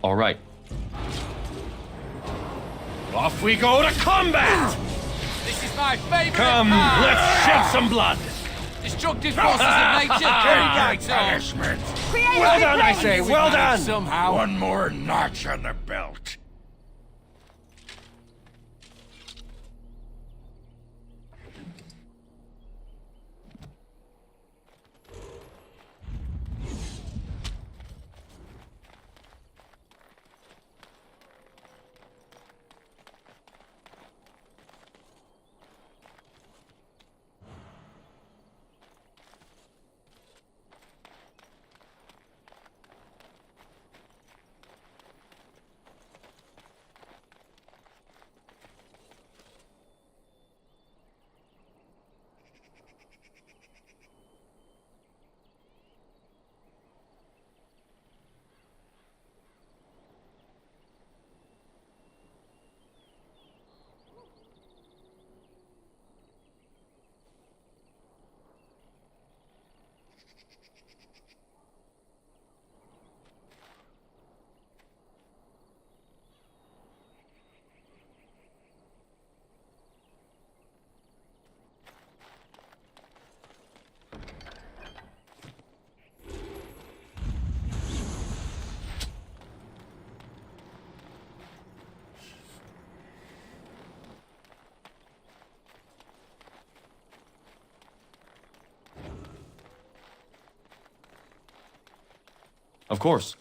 All right. Off we go to combat! This is my favorite Come, part. let's shed some blood! Destructive forces of nature carry punishment. Well done, I say, well done! somehow. One more notch on the belt. Of course.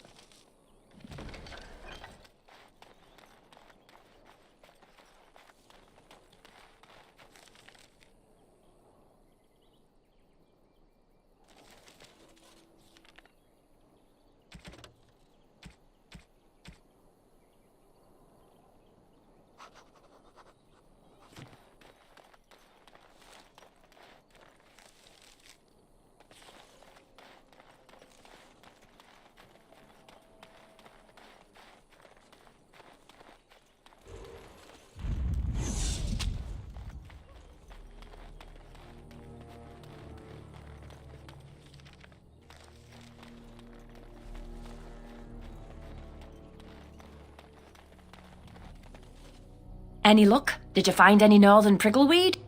Any luck? Did you find any northern prickleweed?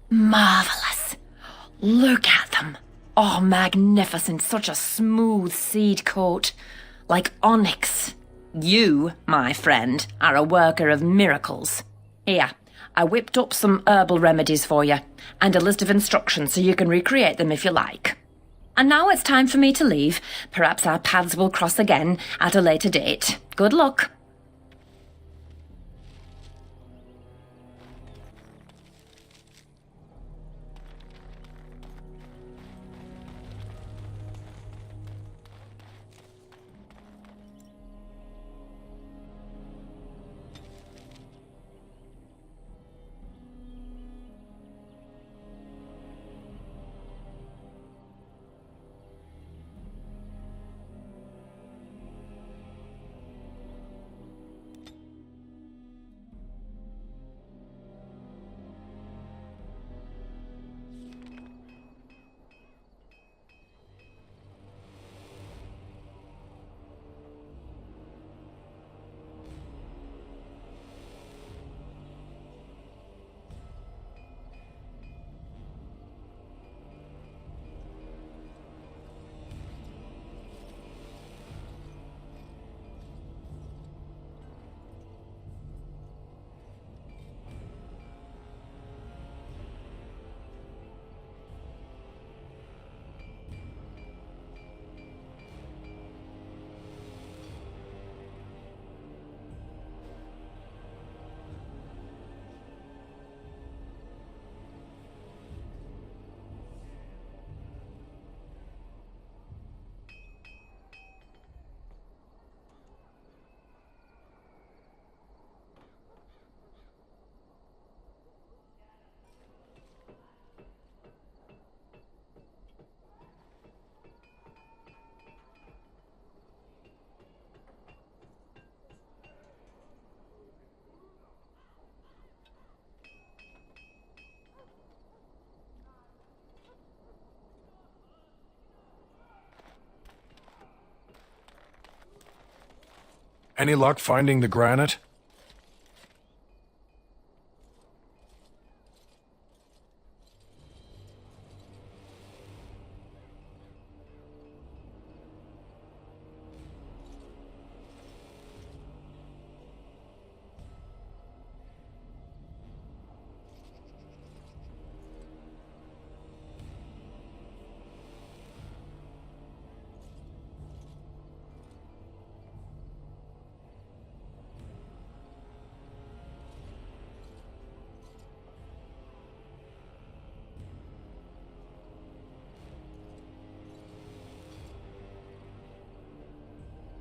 Marvellous. Look at them. Oh, magnificent. Such a smooth seed coat. Like onyx. You, my friend, are a worker of miracles. Here, I whipped up some herbal remedies for you, and a list of instructions so you can recreate them if you like. And now it's time for me to leave. Perhaps our paths will cross again at a later date. Good luck. Any luck finding the granite?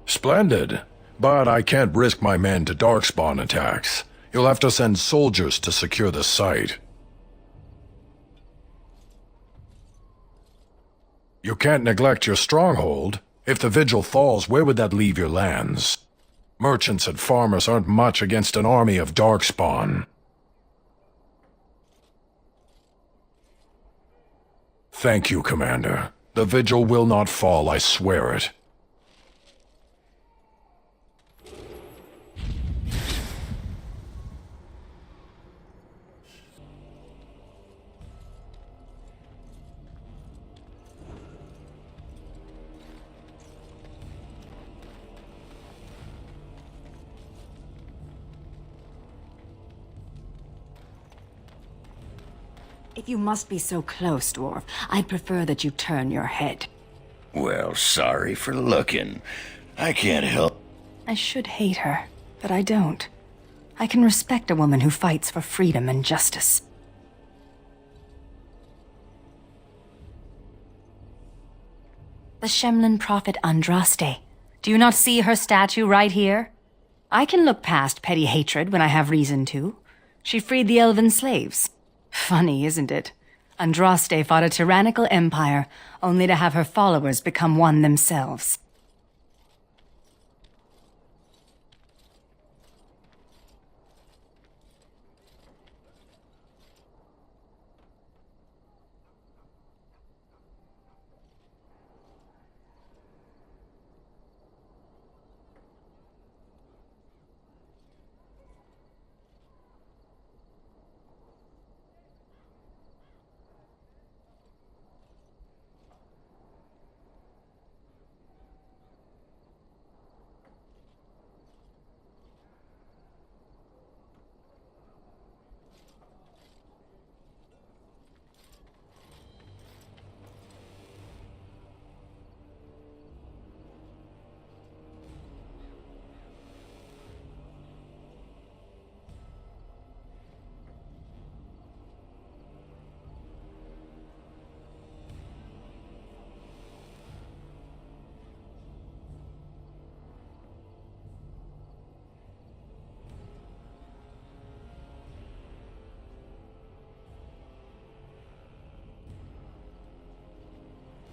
Splendid. But I can't risk my men to darkspawn attacks. You'll have to send soldiers to secure the site. You can't neglect your stronghold. If the vigil falls, where would that leave your lands? Merchants and farmers aren't much against an army of darkspawn. Thank you, Commander. The vigil will not fall, I swear it. If you must be so close, Dwarf, I'd prefer that you turn your head. Well, sorry for looking. I can't help. I should hate her, but I don't. I can respect a woman who fights for freedom and justice. The Shemlin prophet Andraste. Do you not see her statue right here? I can look past petty hatred when I have reason to. She freed the elven slaves. Funny, isn't it? Andraste fought a tyrannical empire, only to have her followers become one themselves.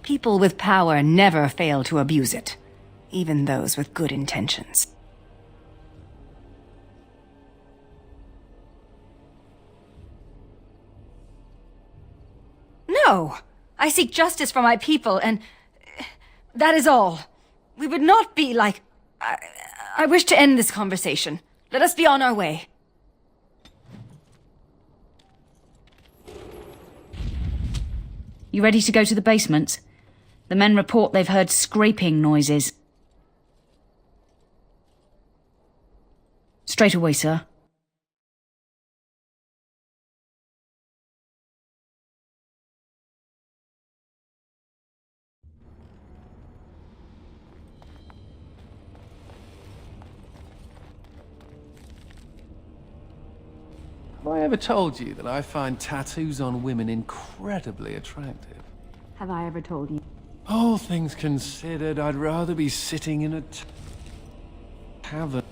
People with power never fail to abuse it, even those with good intentions. No! I seek justice for my people, and that is all. We would not be like... I wish to end this conversation. Let us be on our way. You ready to go to the basement? The men report they've heard scraping noises. Straight away, sir. Have I ever told you that I find tattoos on women incredibly attractive? Have I ever told you? All things considered, I'd rather be sitting in a tavern.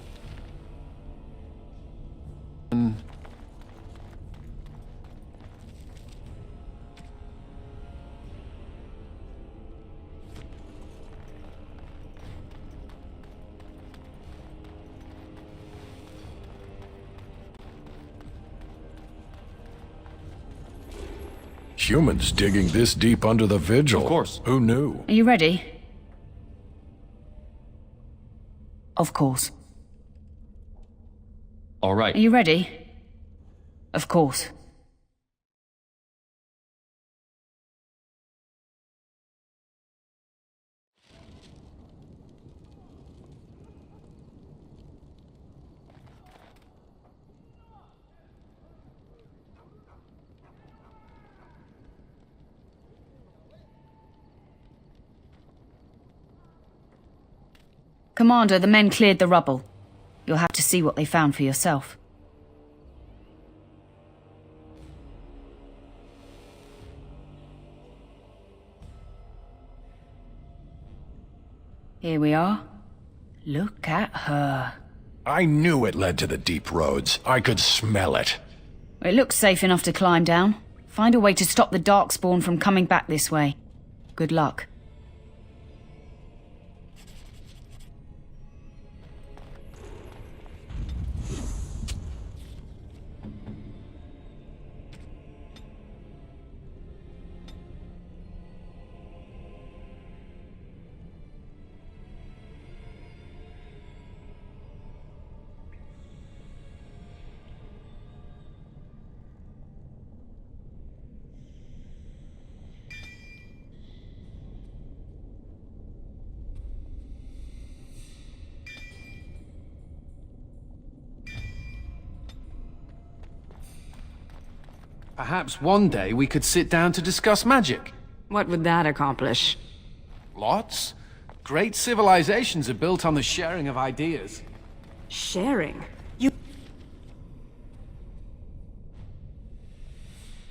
Humans digging this deep under the vigil. Of course. Who knew? Are you ready? Of course. All right. Are you ready? Of course. Commander, the men cleared the rubble. You'll have to see what they found for yourself. Here we are. Look at her. I knew it led to the deep roads. I could smell it. It looks safe enough to climb down. Find a way to stop the Darkspawn from coming back this way. Good luck. Perhaps one day we could sit down to discuss magic. What would that accomplish? Lots. Great civilizations are built on the sharing of ideas. Sharing? You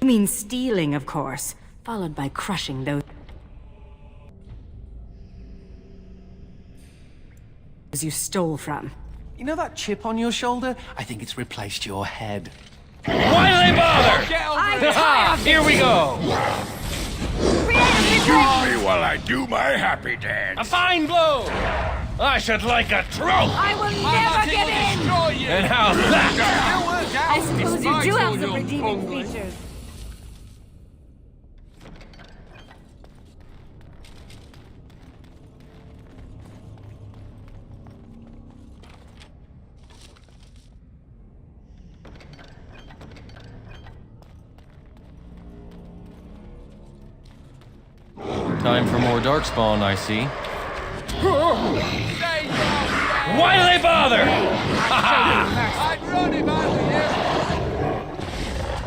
mean stealing, of course, followed by crushing those you stole from. You know that chip on your shoulder? I think it's replaced your head. Why do they bother? Get over Ha! it! Here we go! Excuse me while I do my happy dance. A fine blow! I should like a trout! I will My magic will destroy you! And how's that? It'll work out. I suppose you Despite do all have some your redeeming bungling. features. Time for more Darkspawn, I see. Stay down, Why do they bother? I'd run if I were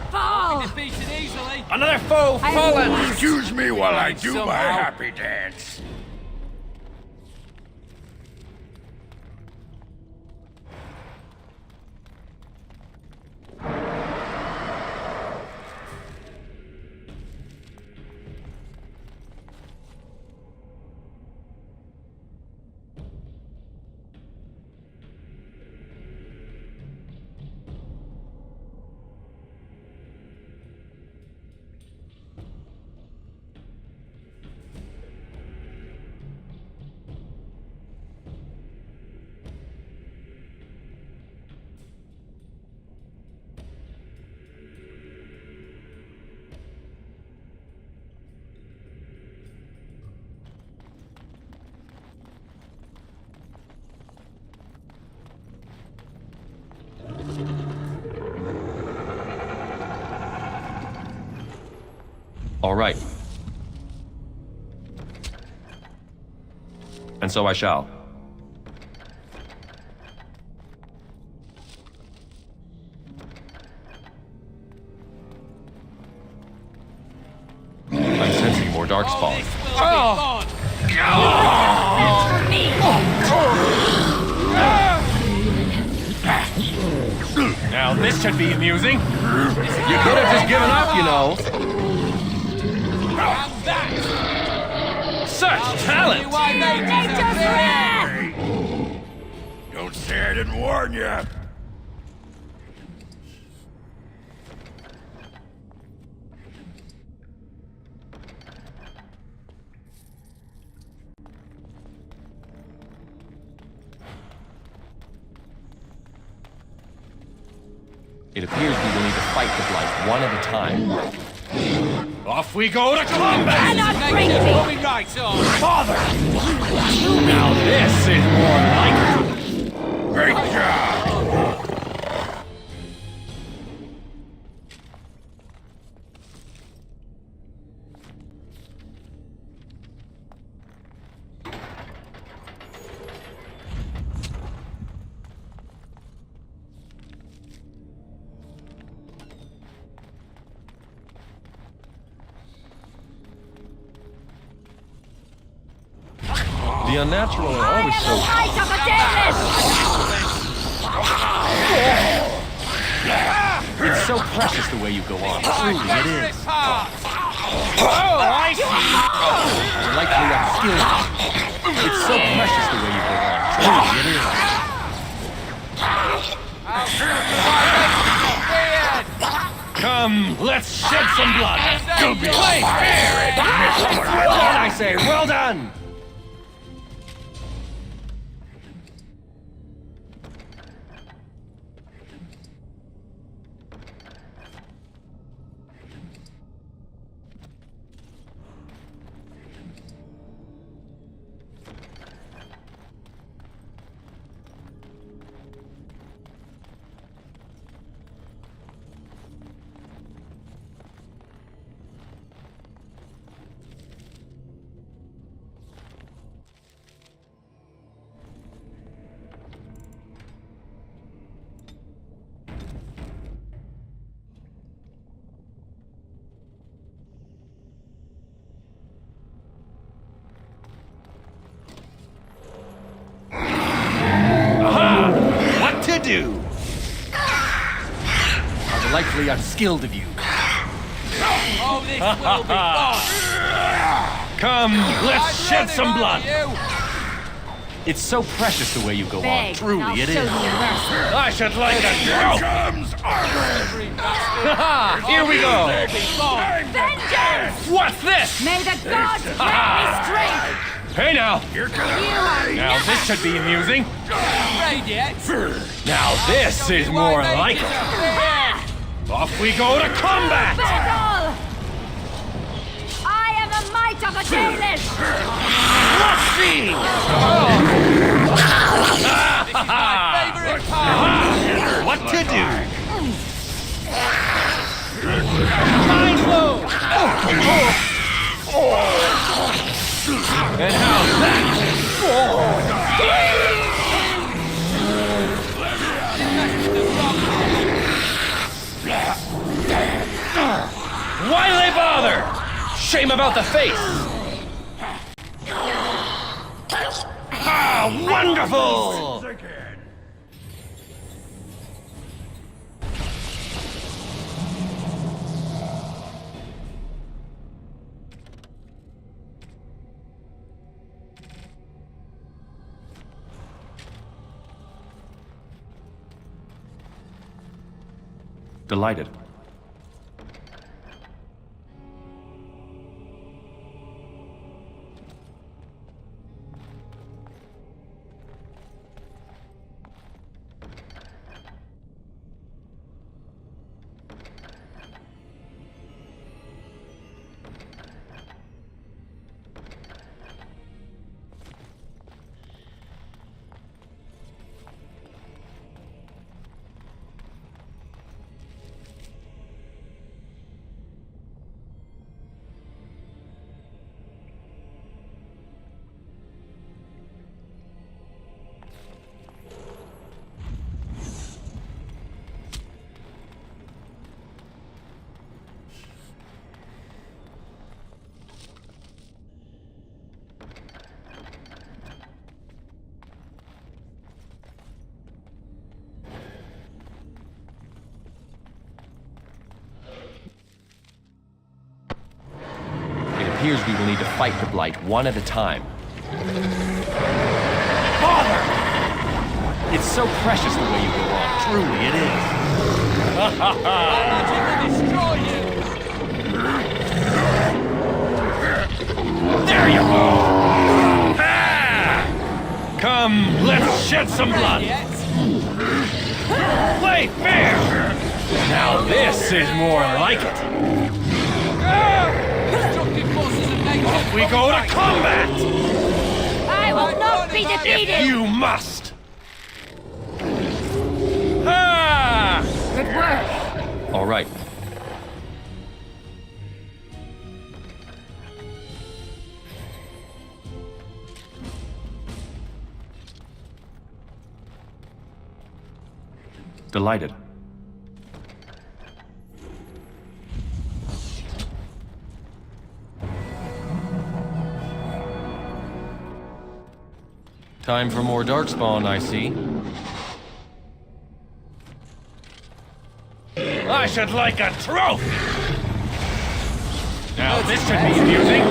you. Fall! Defeated easily. Another foe fallen! Excuse me while I do my Somehow. happy dance. All right. And so I shall. I'm sensing more Darkspawn. All this will be fun. Now this should be amusing. You could have just given up, you know. And that. Such talent! Why they disappear. Don't say I didn't warn you. It appears we will need to fight the Blight one at a time. Off we go to combat! Nature coming right on. Father! Now this is more like it. Great job. The unnatural are always so... It's so precious the way you go on. Truly, it is. Oh, I see. You're likely unskilled. It's so precious the way you go on. Truly, it is. Come, let's shed some blood. Play fair. Well done, I say. Well done. Do. How delightfully unskilled of you. Oh, this will be fun. Come, let's shed some blood. It's so precious the way you go on. Truly, it is. I should like a joke. Here we go. Vengeance! What's this? May the gods grant me strength! Hey now. You are Now this should be amusing. Afraid yet? Now this is more like it. Off we go to combat! battle! I am the might of the Daelish! Let's see! Favorite part. What to do? Mind blow! And how's that? Why do they bother? Shame about the face. Ah, wonderful! Delighted. It appears we will need to fight the Blight one at a time. Father! It's so precious the way you go on. Truly, it is. Magic will destroy you. There you go! Ah! Come, let's shed some blood. Yet? Play fair! Now this is more like it. Destructive forces of nature. We go to combat! I will not be defeated! You must! Ah! Good work. All right. Delighted. Time for more darkspawn, I see. I should like a trophy! Now this should be amusing.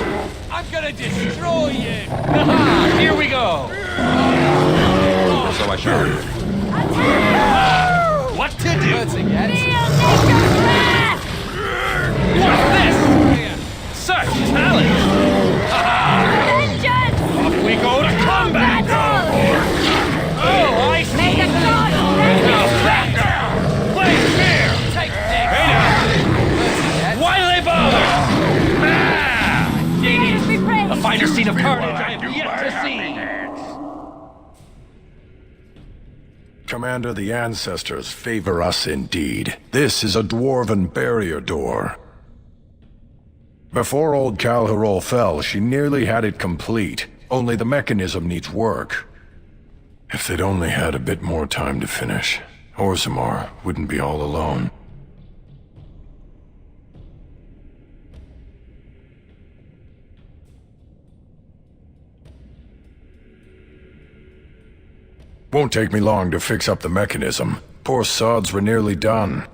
I'm gonna destroy you! Haha! Here we go! So I shall. What to do? Hurts again. What's this? Such talent! Off we go to combat! Oh, I see! Now back down! Play fair! Take this! Hey now! Why do they bother? Ah! A finer scene of carnage I have yet to see! Commander, the ancestors favor us indeed. This is a dwarven barrier door. Before old Calharol fell, she nearly had it complete. Only the mechanism needs work. If they'd only had a bit more time to finish, Orzammar wouldn't be all alone. Won't take me long to fix up the mechanism. Poor sods were nearly done.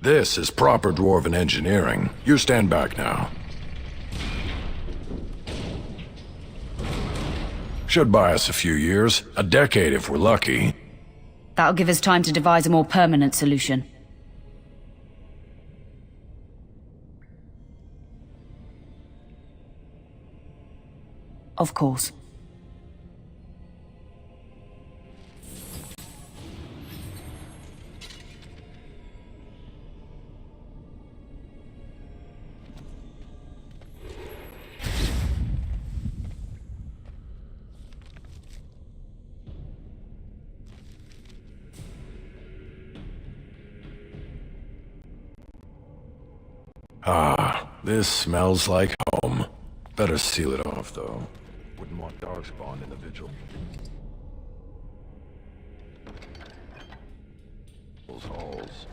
This is proper dwarven engineering. You stand back now. Should buy us a few years. A decade if we're lucky. That'll give us time to devise a more permanent solution. Of course. Ah, this smells like home. Better seal it off, though. Wouldn't want darkspawn in the vigil. Those halls.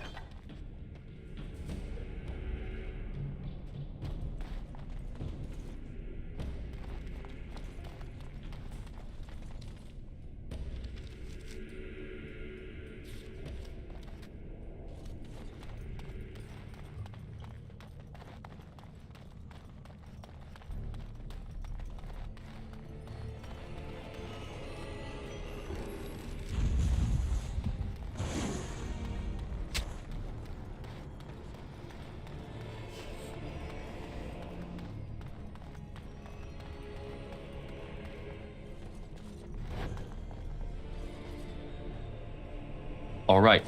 All right.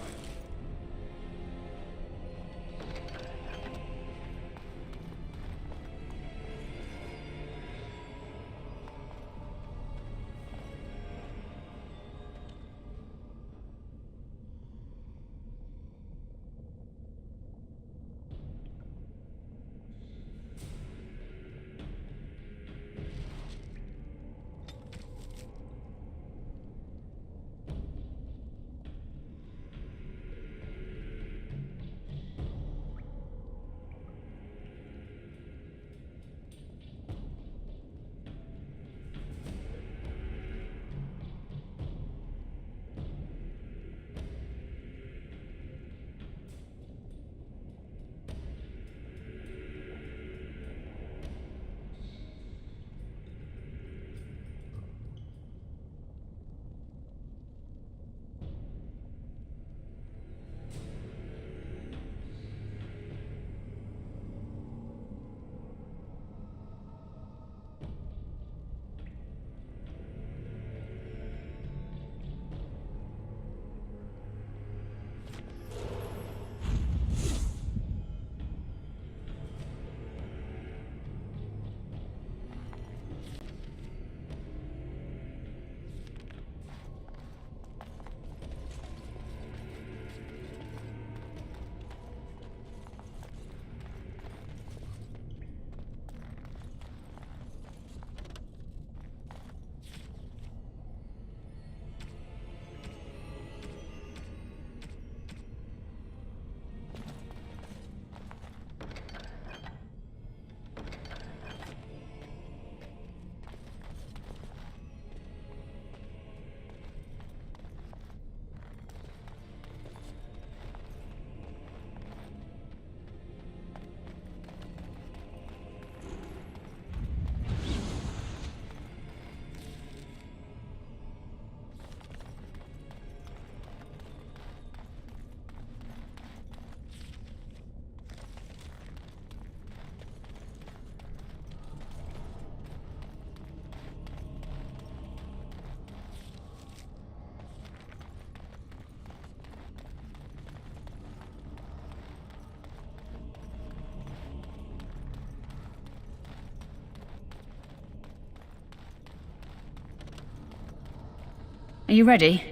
Are you ready?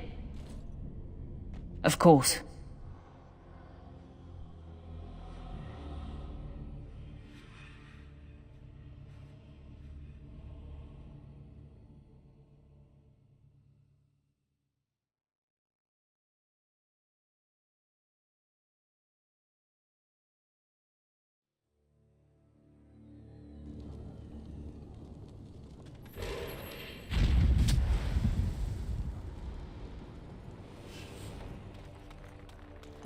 Of course.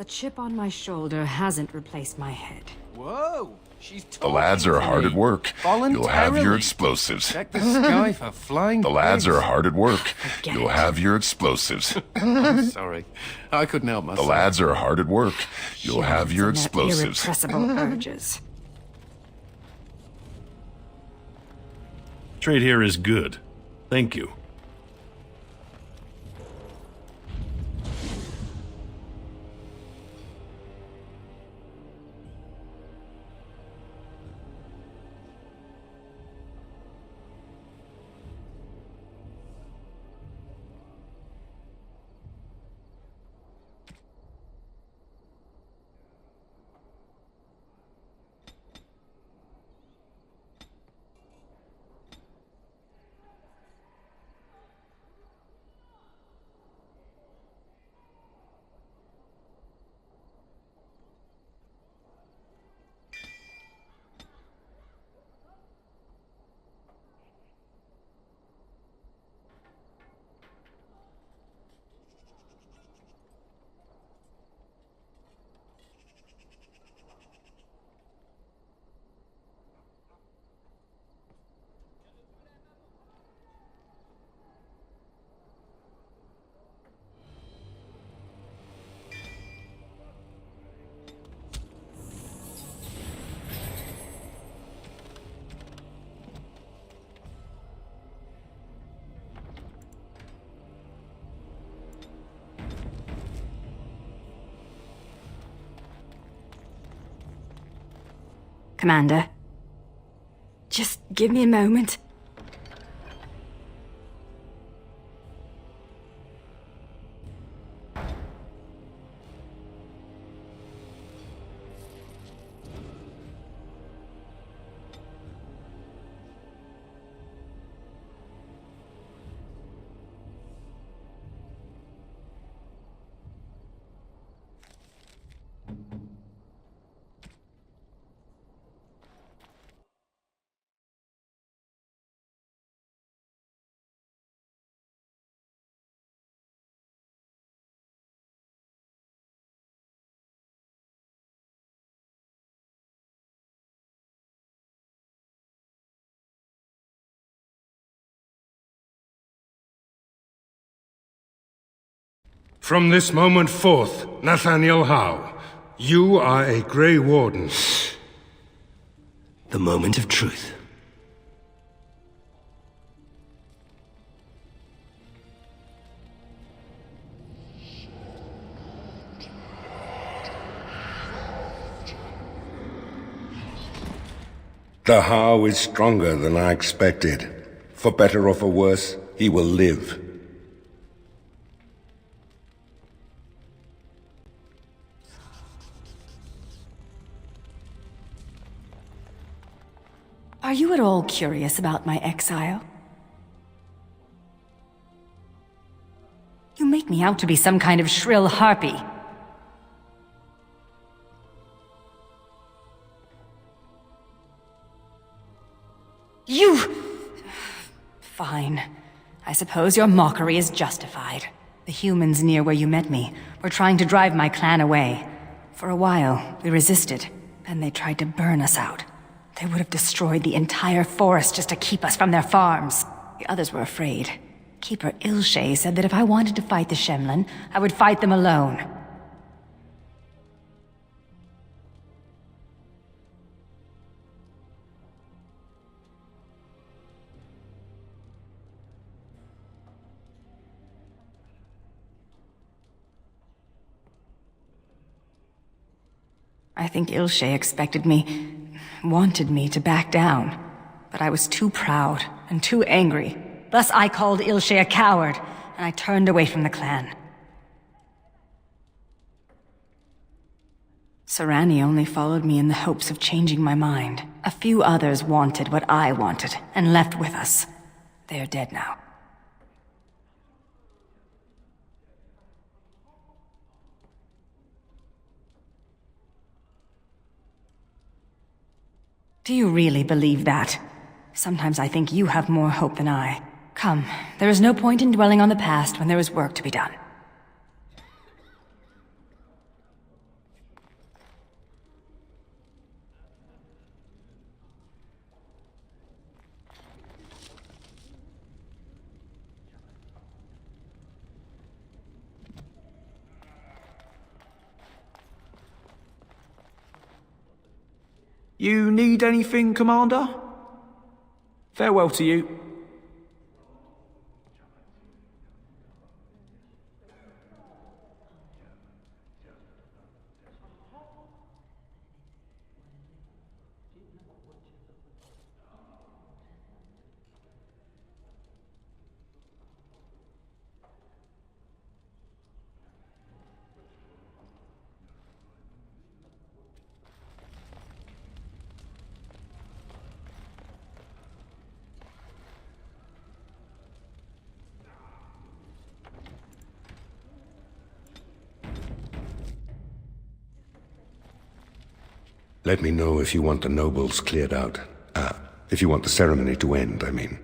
The chip on my shoulder hasn't replaced my head. Whoa! She's The lads are hard at work. You'll have your explosives. Check the sky for flying The lads pigs. are hard at work. Forget You'll it. have your explosives. I'm sorry. I couldn't help myself. The lads are hard at work. You'll have your And their explosives. irrepressible urges. Trade here is good. Thank you. Commander, just give me a moment. From this moment forth, Nathaniel Howe, you are a Grey Warden. The moment of truth. The Howe is stronger than I expected. For better or for worse, he will live. Are you at all curious about my exile? You make me out to be some kind of shrill harpy. You... Fine. I suppose your mockery is justified. The humans near where you met me were trying to drive my clan away. For a while, we resisted. Then they tried to burn us out. They would have destroyed the entire forest just to keep us from their farms. The others were afraid. Keeper Ilshay said that if I wanted to fight the Shemlin, I would fight them alone. I think Ilshay expected me, wanted me to back down. But I was too proud and too angry. Thus I called Ilshay a coward, and I turned away from the clan. Sarani only followed me in the hopes of changing my mind. A few others wanted what I wanted, and left with us. They are dead now. Do you really believe that? Sometimes I think you have more hope than I. Come, there is no point in dwelling on the past when there is work to be done. You need anything, Commander? Farewell to you. Let me know if you want the nobles cleared out. If you want the ceremony to end, I mean.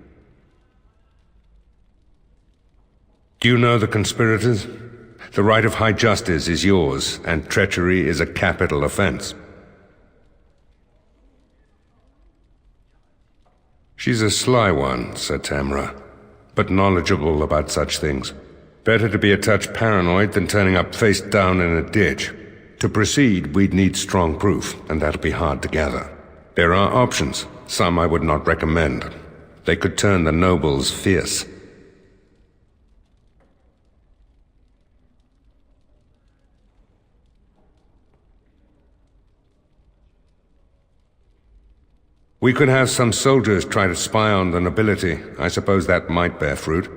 Do you know the conspirators? The right of high justice is yours, and treachery is a capital offense. She's a sly one, said Tamra, but knowledgeable about such things. Better to be a touch paranoid than turning up face down in a ditch. To proceed, we'd need strong proof, and that'll be hard to gather. There are options, some I would not recommend. They could turn the nobles fierce. We could have some soldiers try to spy on the nobility. I suppose that might bear fruit.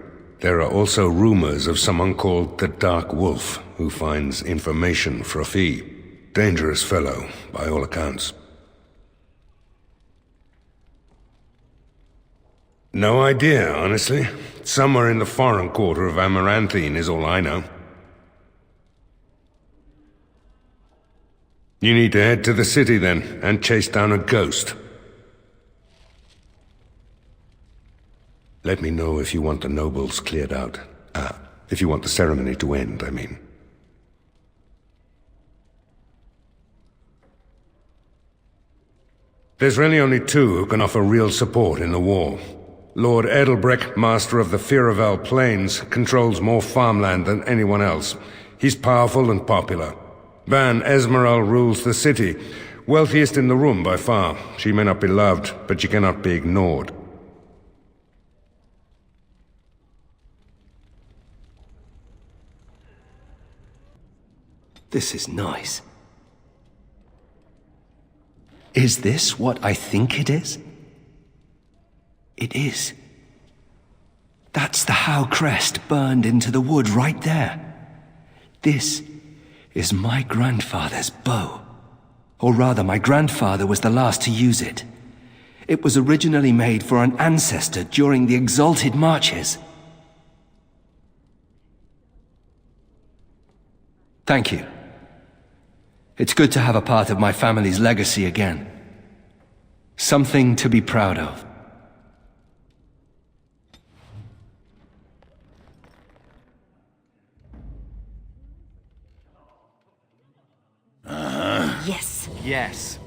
There are also rumors of someone called the Dark Wolf, who finds information for a fee. Dangerous fellow, by all accounts. No idea, honestly. Somewhere in the foreign quarter of Amaranthine is all I know. You need to head to the city then, and chase down a ghost. Let me know if you want the nobles cleared out. If you want the ceremony to end, I mean. There's really only two who can offer real support in the war. Lord Edelbreck, master of the Firavel Plains, controls more farmland than anyone else. He's powerful and popular. Van Esmeralda rules the city, wealthiest in the room by far. She may not be loved, but she cannot be ignored. This is nice. Is this what I think it is? It is. That's the Howe crest burned into the wood right there. This is my grandfather's bow. Or rather, my grandfather was the last to use it. It was originally made for an ancestor during the Exalted Marches. Thank you. It's good to have a part of my family's legacy again. Something to be proud of. Yes. Yes.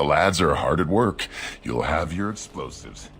The lads are hard at work. You'll have your explosives.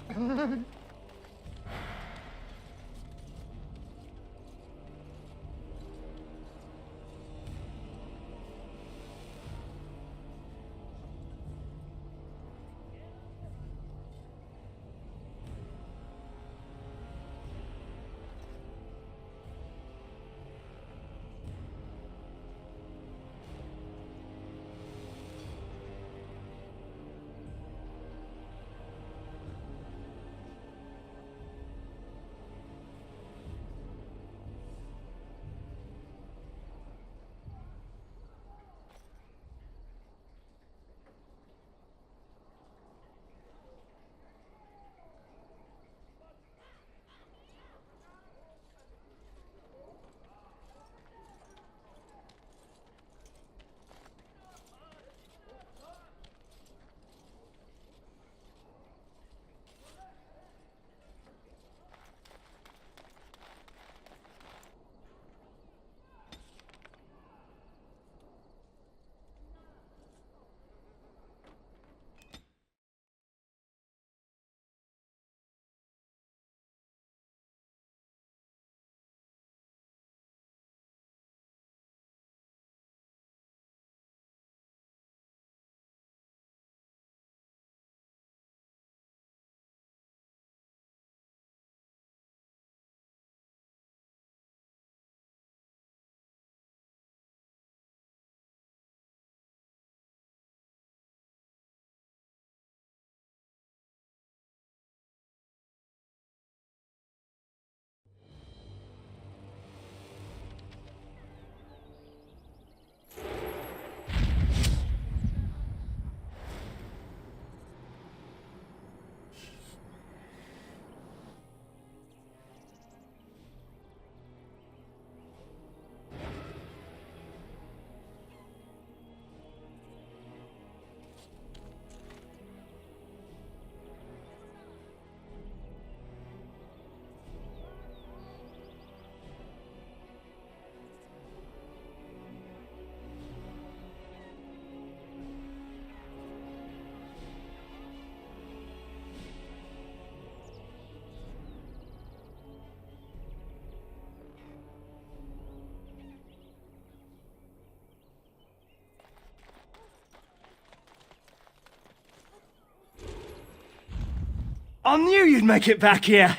I knew you'd make it back here.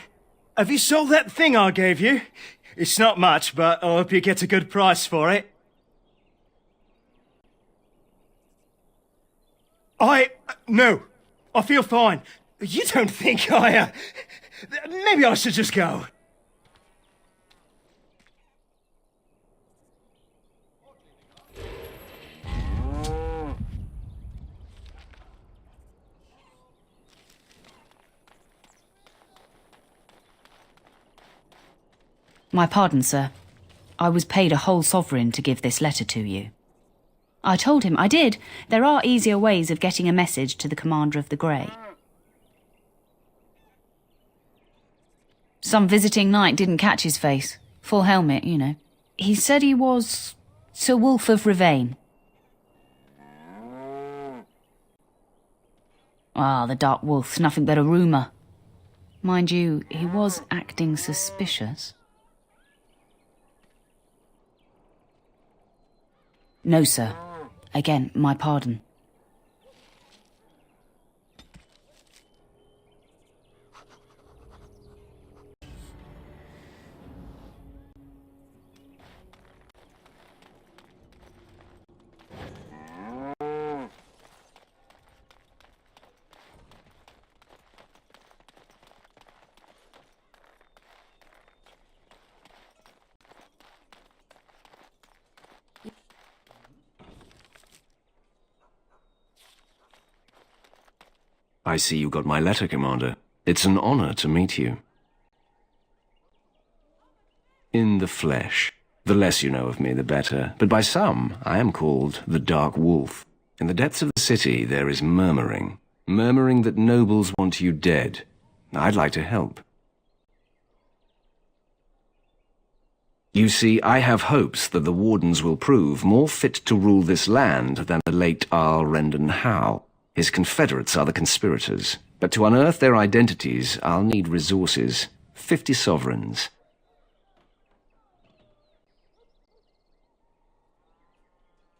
Have you sold that thing I gave you? It's not much, but I hope you get a good price for it. No. I feel fine. You don't think maybe I should just go. My pardon, sir. I was paid a whole sovereign to give this letter to you. I told him I did. There are easier ways of getting a message to the Commander of the Grey. Some visiting knight didn't catch his face. Full helmet, you know. He said he was Sir Wolf of Ravane. Ah, the Dark Wolf's nothing but a rumour. Mind you, he was acting suspicious. No, sir. Again, my pardon. I see you got my letter, Commander. It's an honor to meet you. In the flesh. The less you know of me, the better. But by some, I am called the Dark Wolf. In the depths of the city, there is murmuring. Murmuring that nobles want you dead. I'd like to help. You see, I have hopes that the Wardens will prove more fit to rule this land than the late Arl Rendon Howe. His confederates are the conspirators, but to unearth their identities, I'll need resources. 50 sovereigns.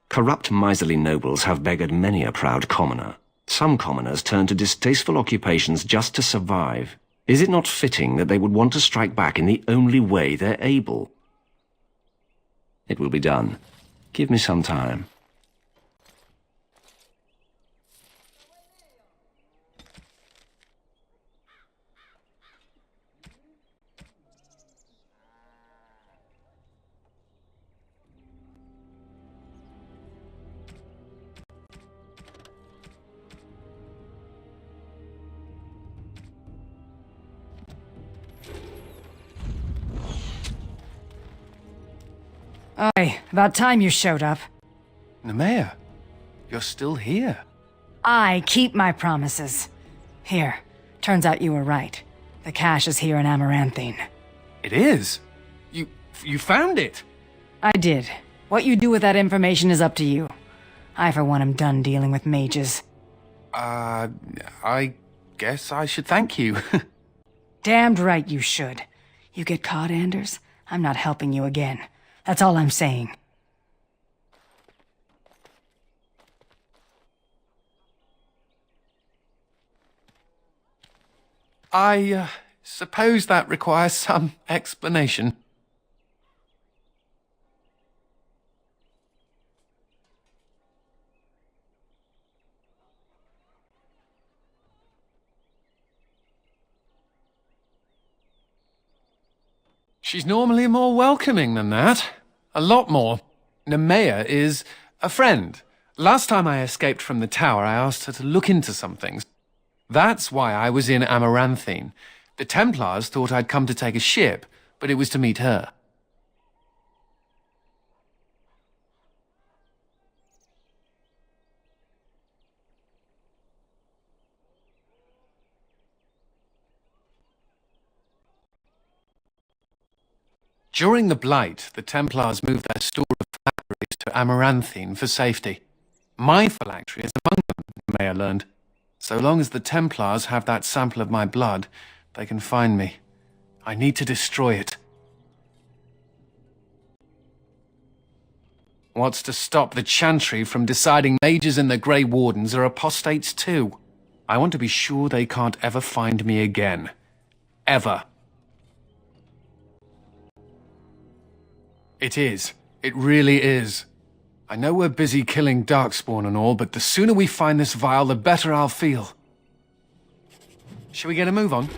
Corrupt miserly nobles have beggared many a proud commoner. Some commoners turn to distasteful occupations just to survive. Is it not fitting that they would want to strike back in the only way they're able? It will be done. Give me some time. Aye, about time you showed up. Nemea, you're still here. I keep my promises. Here, turns out you were right. The cache is here in Amaranthine. It is? You found it? I did. What you do with that information is up to you. I, for one, am done dealing with mages. I guess I should thank you. Damned right you should. You get caught, Anders, I'm not helping you again. That's all I'm saying. I suppose that requires some explanation. She's normally more welcoming than that. A lot more. Nemea is a friend. Last time I escaped from the tower, I asked her to look into some things. That's why I was in Amaranthine. The Templars thought I'd come to take a ship, but it was to meet her. During the Blight, the Templars moved their store of phylacteries to Amaranthine for safety. My phylactery is among them, Maya learned. So long as the Templars have that sample of my blood, they can find me. I need to destroy it. What's to stop the Chantry from deciding mages and the Grey Wardens are apostates too? I want to be sure they can't ever find me again. Ever. It is. It really is. I know we're busy killing Darkspawn and all, but the sooner we find this vial, the better I'll feel. Shall we get a move on?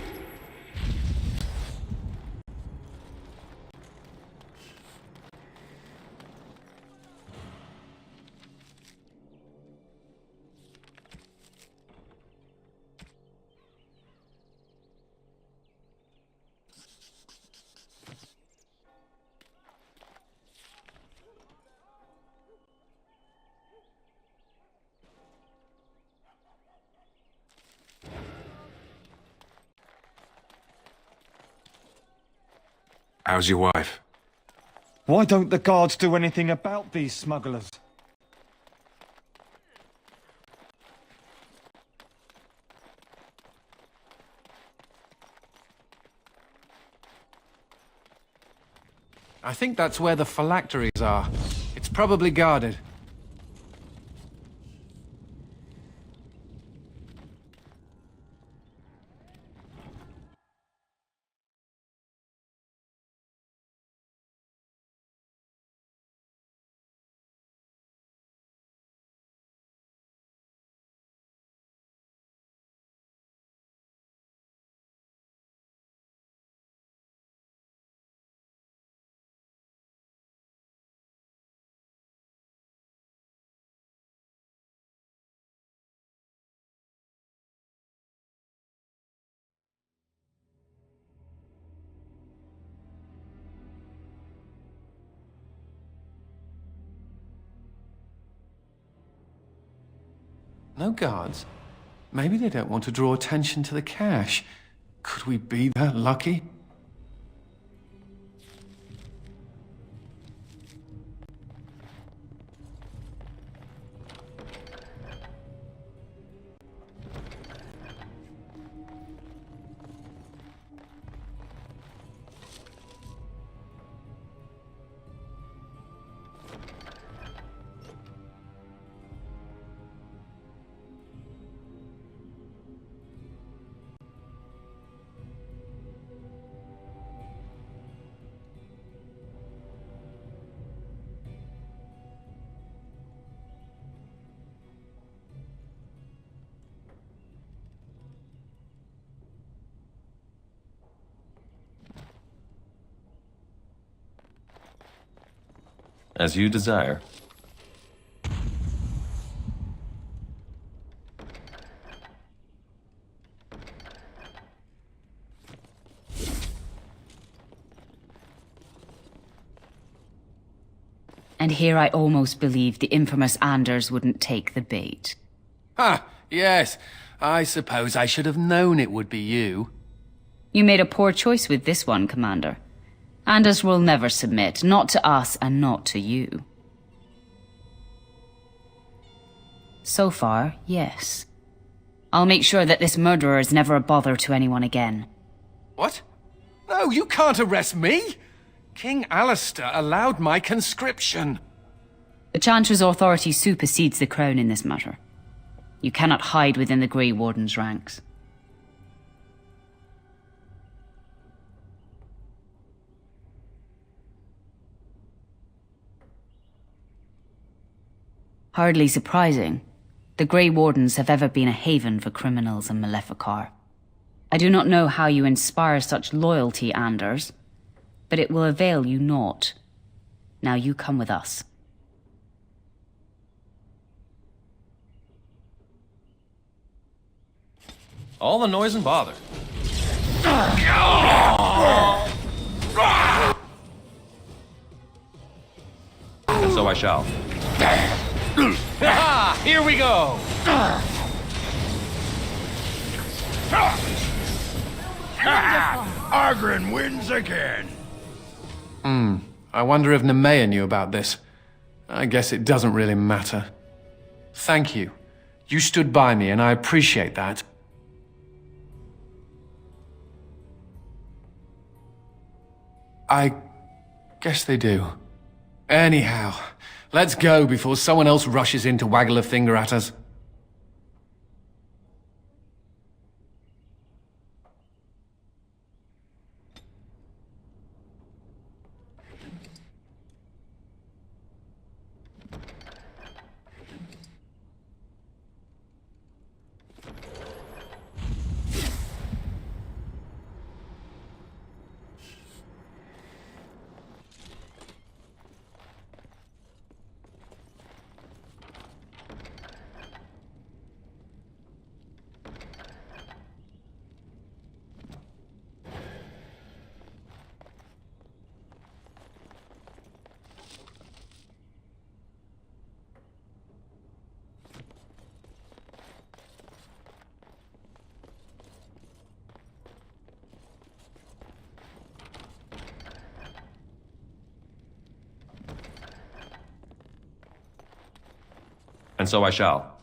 How's your wife? Why don't the guards do anything about these smugglers? I think that's where the phylacteries are. It's probably guarded. No guards? Maybe they don't want to draw attention to the cache. Could we be that lucky? As you desire. And here I almost believed the infamous Anders wouldn't take the bait. Ha! Yes. I suppose I should have known it would be you. You made a poor choice with this one, Commander. Anders will never submit, not to us and not to you. So far, yes. I'll make sure that this murderer is never a bother to anyone again. What? No, you can't arrest me! King Alistair allowed my conscription. The Chancellor's authority supersedes the Crown in this matter. You cannot hide within the Grey Warden's ranks. Hardly surprising. The Grey Wardens have ever been a haven for criminals and Maleficar. I do not know how you inspire such loyalty, Anders, but it will avail you naught. Now you come with us. All the noise and bother. And so I shall. Here we go! Argren wins again. I wonder if Nemea knew about this. I guess it doesn't really matter. Thank you. You stood by me, and I appreciate that. I guess they do. Anyhow, let's go before someone else rushes in to waggle a finger at us. And so I shall.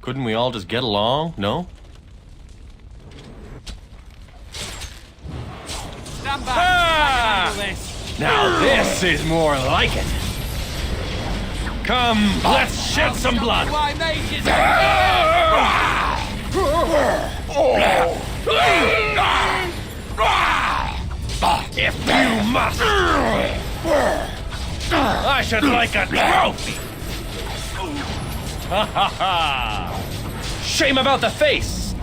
Couldn't we all just get along, no? Stand back! I can handle this. Now this is more like it. Come, let's shed some blood. Why mages? If you must. I should like a trophy. Ha ha ha! Shame about the face.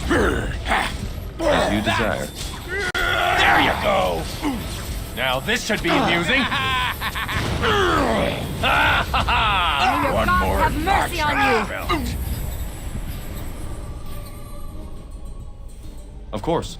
As you desire. There you go. Now this should be amusing. May your gods have mercy on you! Of course.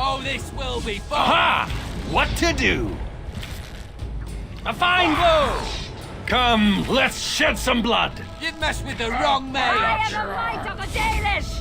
Oh, this will be fun! Aha! What to do? A fine blow! Come, let's shed some blood. You've messed with the wrong mage! I am the light of the Dalish!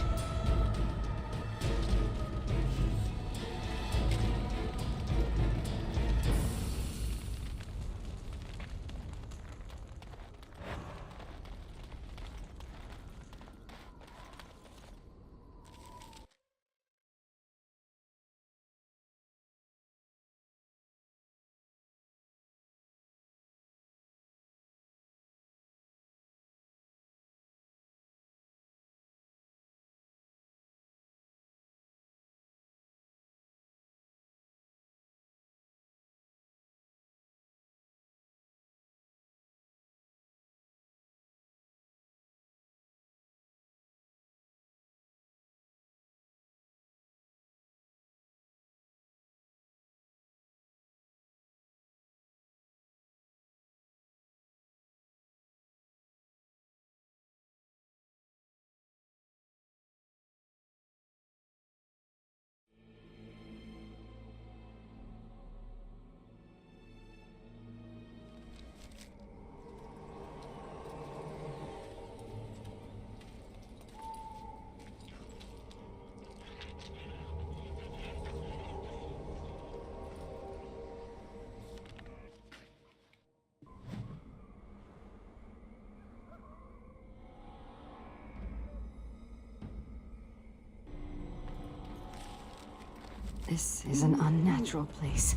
This is an unnatural place.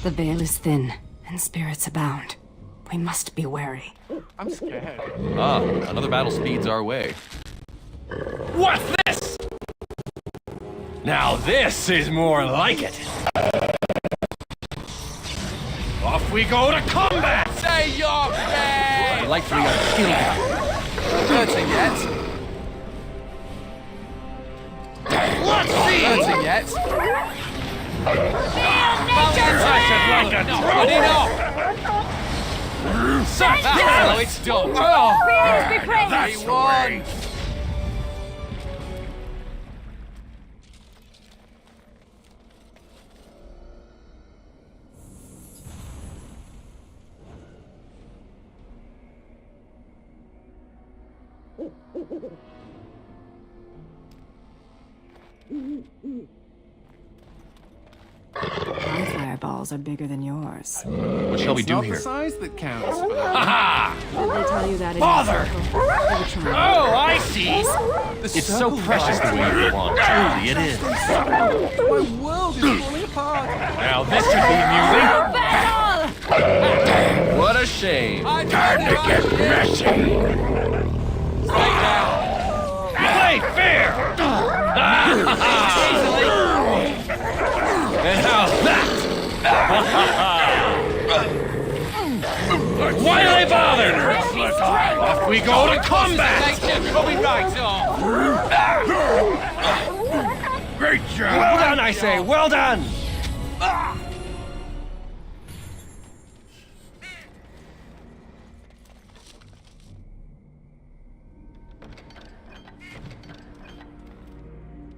The veil is thin, and spirits abound. We must be wary. I'm scared. Ah, another battle speeds our way. What's this? Now this is more like it. Off we go to combat! Say your best! Delightfully unskilled. Hurting yet? Let's see! Hurting yet? I should like a Good enough! That's how it's done! That's the way. My fireballs are bigger than yours. What shall we do here? It's not the size that counts. Ha Did they tell you that? Bother! Oh, I see! It's so precious the way you go on. Truly, it is. My world is falling apart! Now this should be amusing. What a shame. Time to get messy! Stay down! Play fair! And how's that? Why are they bothered? Off we go to combat! Nature coming right off! Great job! Well done, I say, well done!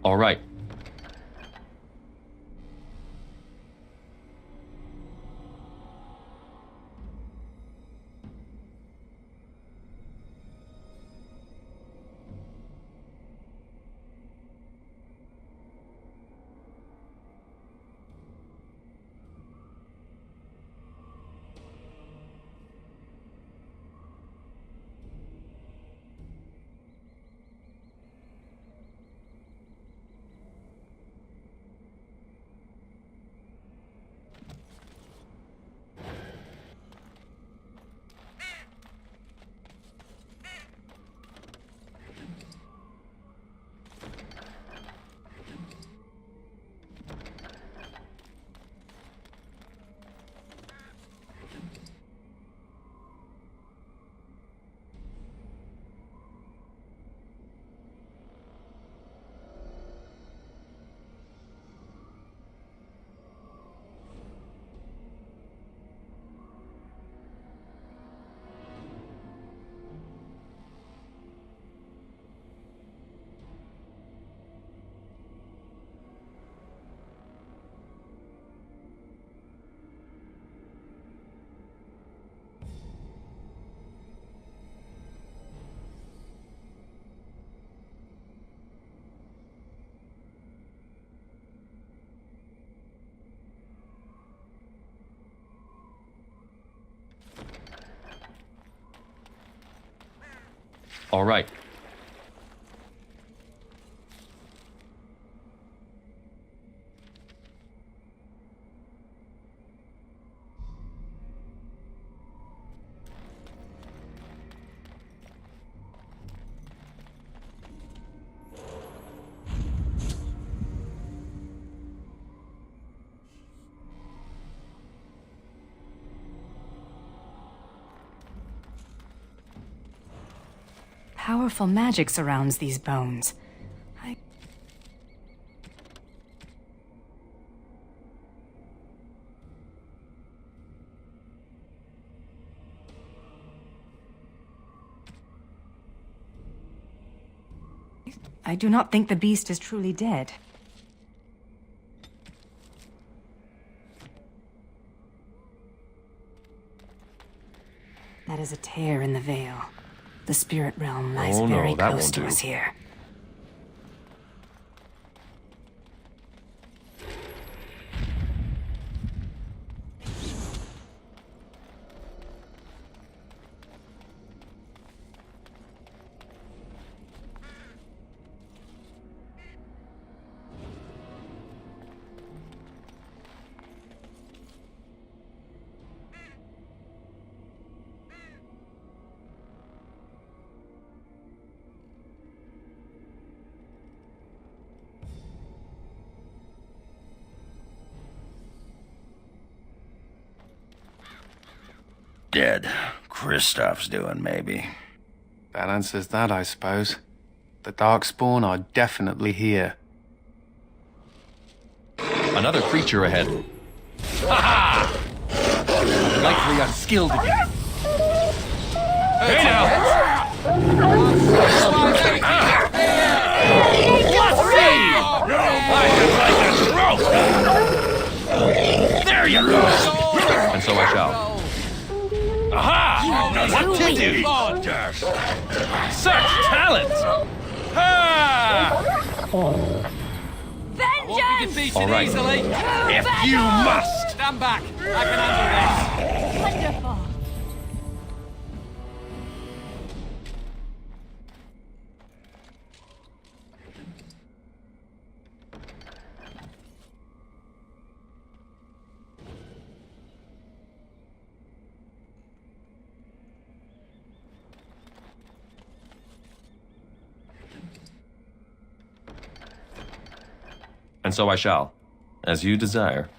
All right. All right. Powerful magic surrounds these bones. I do not think the beast is truly dead. That is a tear in the veil. The spirit realm lies very close to us here. Dead. Kristoff's doing, maybe. That answers that, I suppose. The Darkspawn are definitely here. Another creature ahead. Ha-ha! Likely unskilled again. Hey now! There you go! And so I shall. Aha! What to do? Such talent! Ha! Vengeance! All right. If you must! Stand back. I can handle this. Wonderful. And so I shall, as you desire.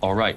All right.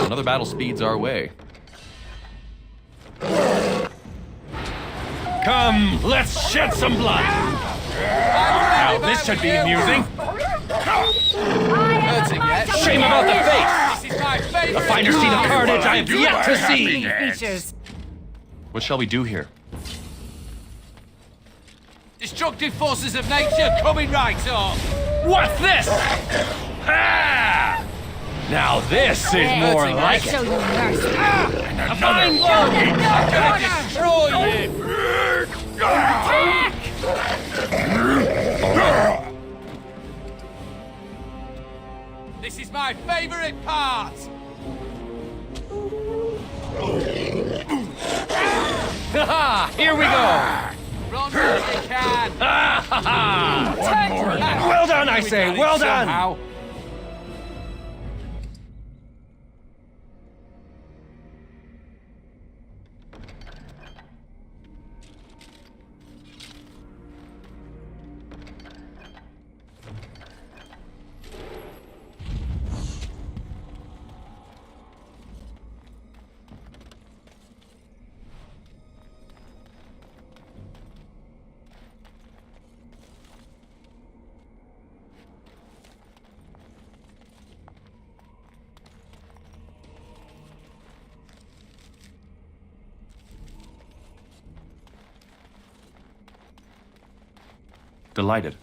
Another battle speeds our way. Come, let's shed some blood. Now this should be amusing. Shame about the face! This is my favorite. A finer scene of carnage I have yet to see. Features. What shall we do here? Destructive forces of nature coming right up. What's this? Ha! Now this is more like it. Show you mercy. A fine blow! I'm gonna destroy you. This is my favorite part. Haha! Here we go! Run as they can. Well done, I say. Well done. Somehow. Delighted.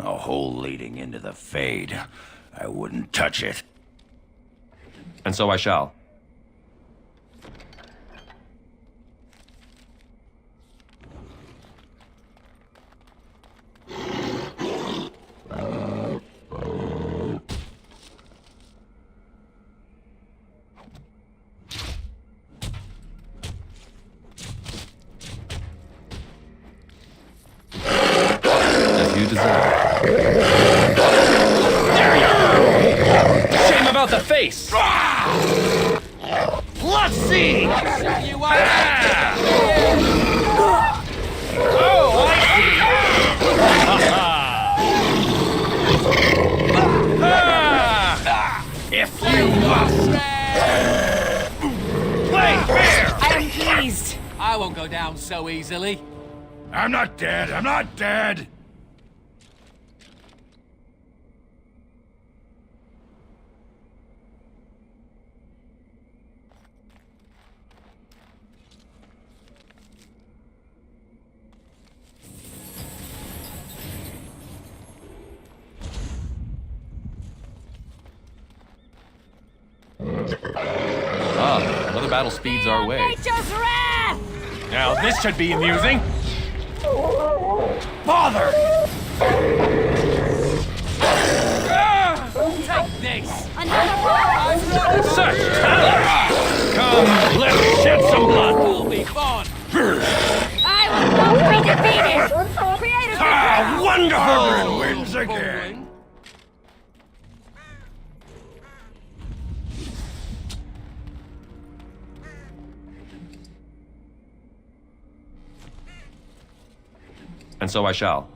A hole leading into the Fade. I wouldn't touch it. And so I shall. As you desire. Shame about the face. Let's see. You are. Oh, I see. If you must. Play fair. I am pleased. I won't go down so easily. I'm not dead. I'm not dead. battle speeds our way. Nature's wrath! Now this should be amusing. Bother! Take this! Such talent! Come, let's shed some blood! Will be fun! I will not be defeated! Create a Wonderful! Wins again. And so I shall.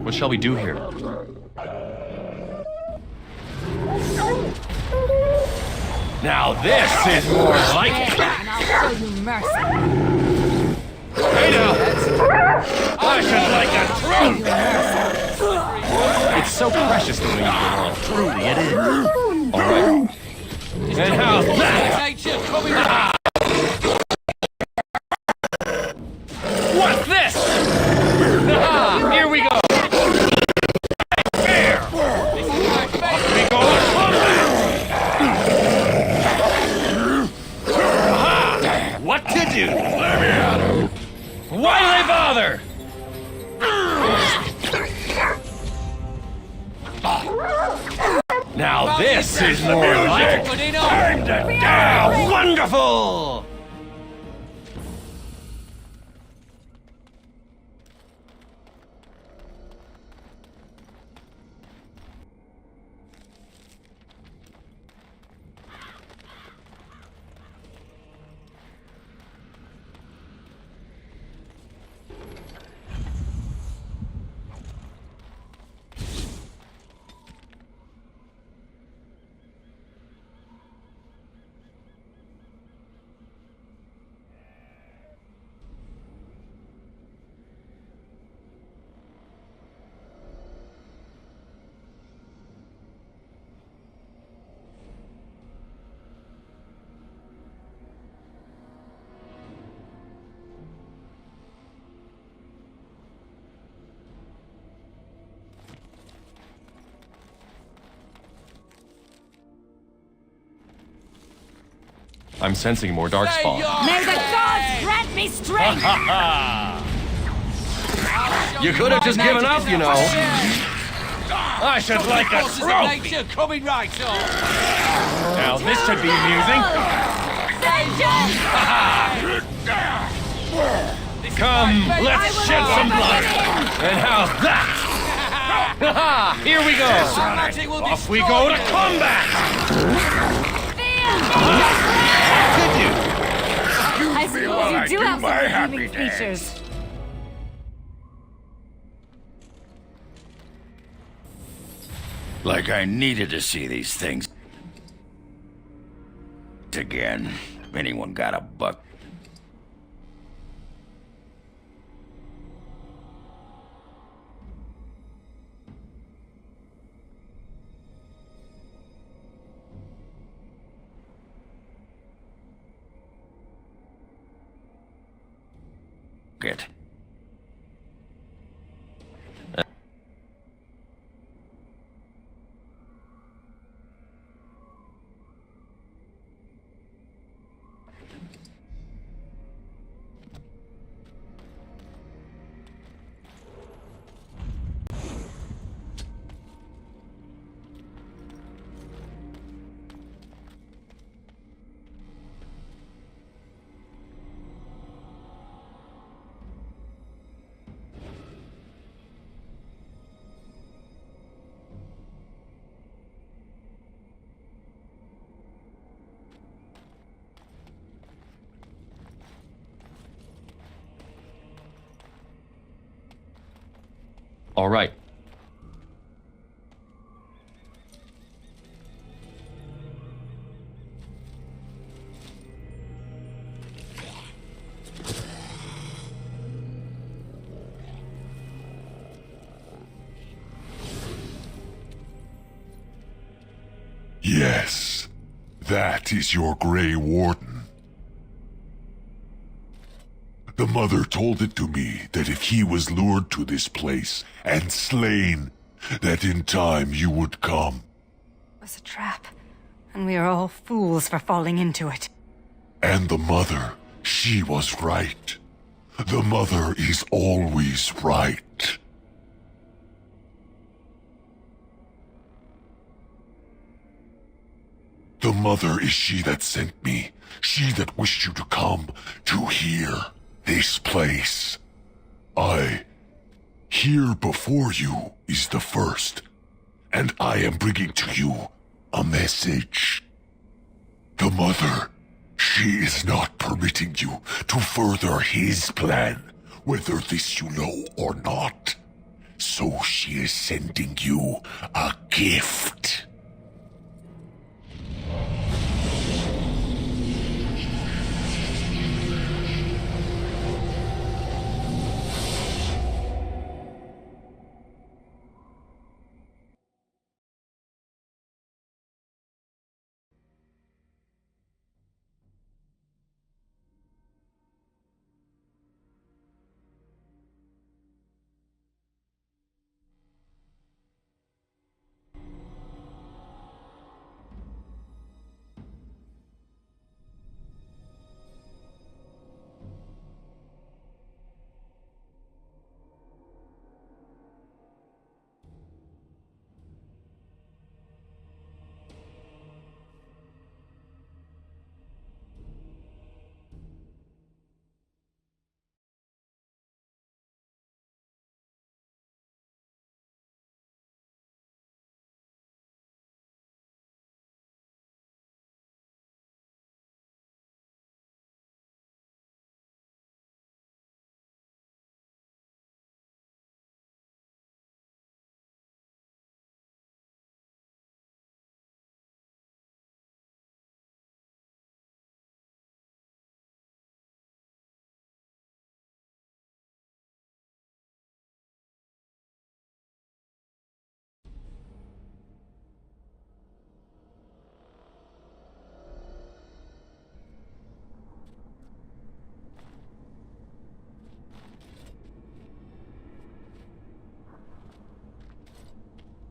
What shall we do here? Now this is more like it! and I'll show you mercy. Hey now! I should like a throne! It's so precious the way you go on. Truly, it is. All right. And how's that? Nature coming up! What's this? Ah, here we go! Fair! Off we go to combat! Aha! What to do? Let me at him! Why bother? Now this is more like it! Time to die! Wonderful! I'm sensing more darkspawn. May the gods grant me strength! You could have just given up, you know. I should like a trophy. Nature coming right up! Now this should be amusing. Come, let's shed some blood. And how's that? Here we go. Off we go to combat. I suppose you do have some redeeming features. Like I needed to see these things again. Anyone got a buck? It. All right. Yes, that is your Grey Warden. The Mother told it to me that if he was lured to this place and slain, that in time you would come. It was a trap, and we are all fools for falling into it. And the Mother, she was right. The Mother is always right. The Mother is she that sent me, she that wished you to come to here, this place. Here before you is the first, and I am bringing to you a message. The Mother, she is not permitting you to further his plan, whether this you know or not. So she is sending you a gift.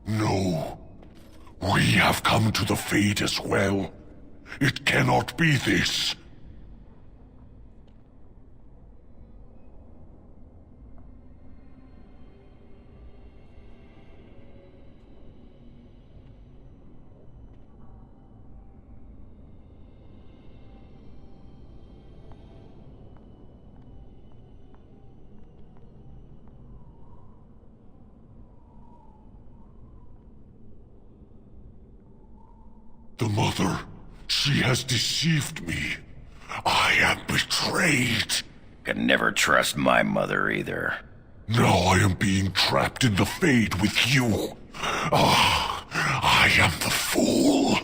No. We have come to the fate as well. It cannot be this. The Mother, she has deceived me. I am betrayed. Can never trust my mother either. Now I am being trapped in the Fade with you. Ah, I am the fool.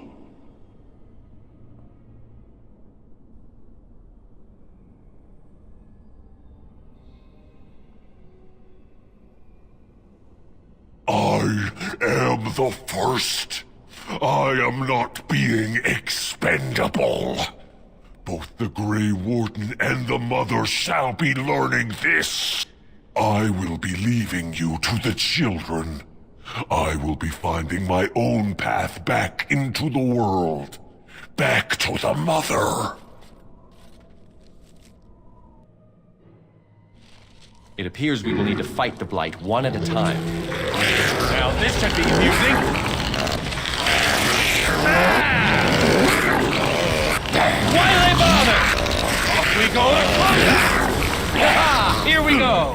I am the first. I am not being expendable. Both the Grey Warden and the Mother shall be learning this. I will be leaving you to the children. I will be finding my own path back into the world. Back to the Mother. It appears we will need to fight the Blight one at a time. Now this should be amusing. Why do they bother? Off we go to combat! Ha! Here we go!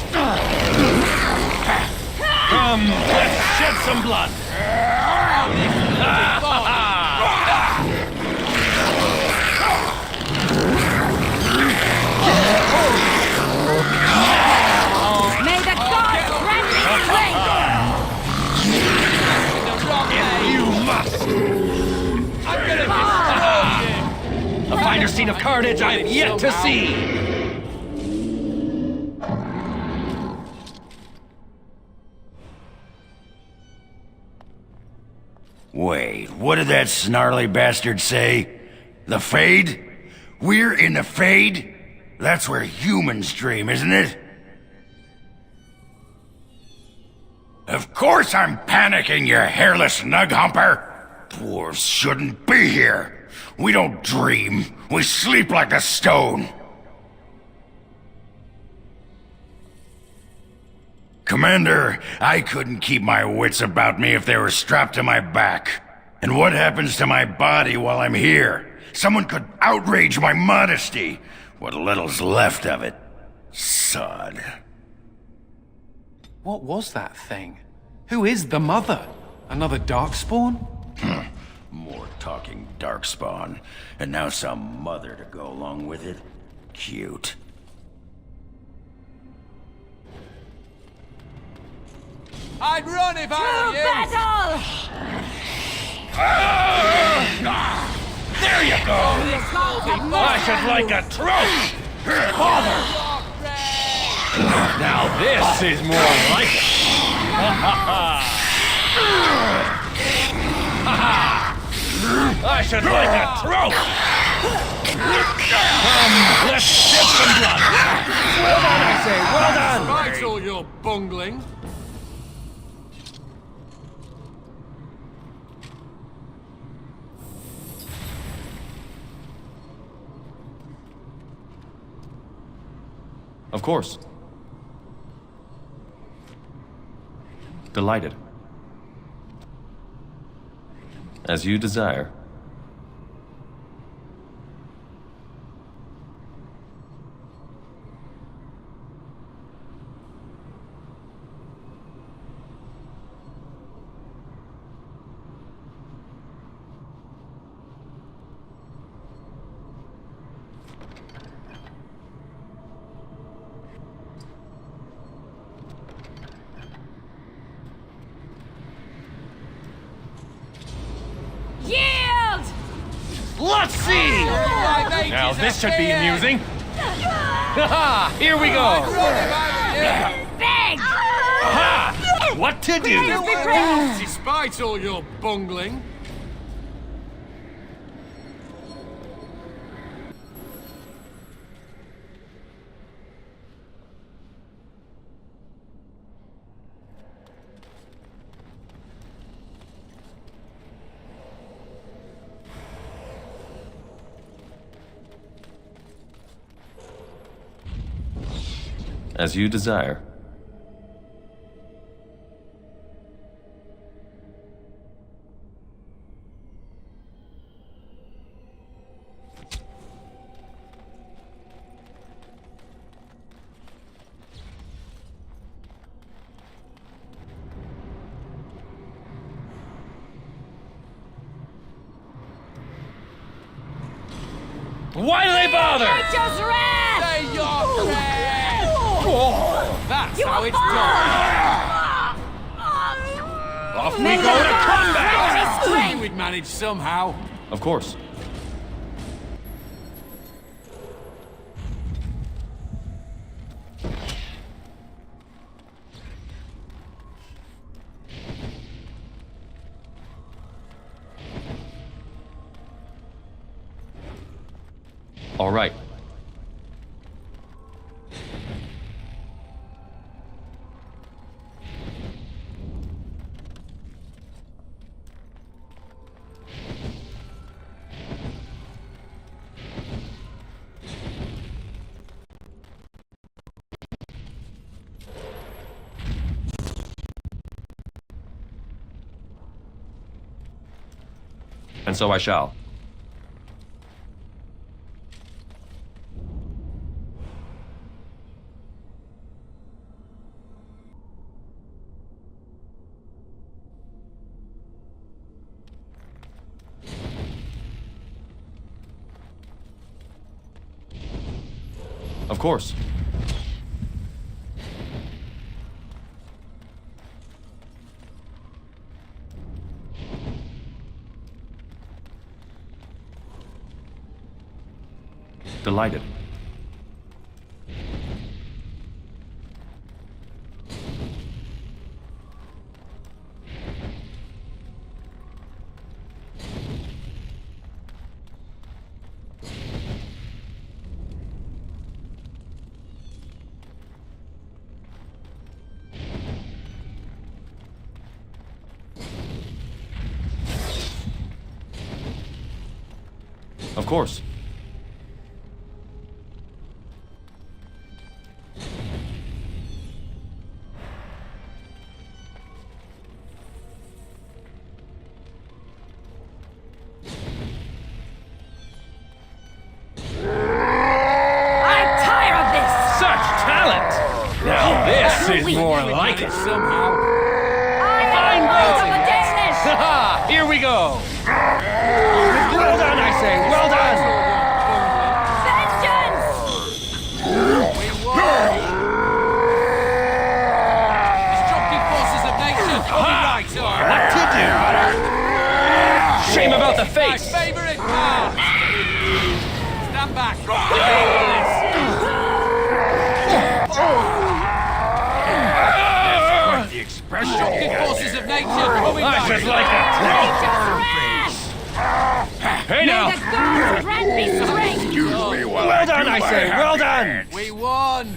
Come, let's shed some blood! May the gods grant me strength! If you must! I'm gonna destroy you! A finer scene of carnage I've yet to see! Wait, what did that snarly bastard say? The Fade? We're in the Fade? That's where humans dream, isn't it? Of course I'm panicking, you hairless nug-humper! Dwarves shouldn't be here. We don't dream. We sleep like a stone. Commander, I couldn't keep my wits about me if they were strapped to my back. And what happens to my body while I'm here? Someone could outrage my modesty. What little's left of it. Sod. What was that thing? Who is the mother? Another Darkspawn? More talking Darkspawn. And now some mother to go along with it. Cute. I'd run if I were you! There you go! I should like a trophy! Father! Now this is more like it! I should like a trophy! Let's sip some blood! Well done, I say, well done! Despite all your bungling. Of course. Delighted. As you desire. Let's see! Now this should be amusing. Haha! Here we go! Bang! Aha! What to do? Despite all your bungling. As you desire. Why do they bother? Just rest! Say your prayers! That's how it's done! Off we go to combat! I knew we'd manage somehow. Of course. All right. And so I shall. Of course. Delighted. Of course. This is more like it. Somehow. Fine melting. Haha! Here we go. Well done, I say. Well done. Destructive forces of nature. Right, what to do? Shame about the face. My favorite part. Stand back. Destructive forces of nature coming back. Just like that. Hey now. Excuse me while Well done, I say. Well done. We won.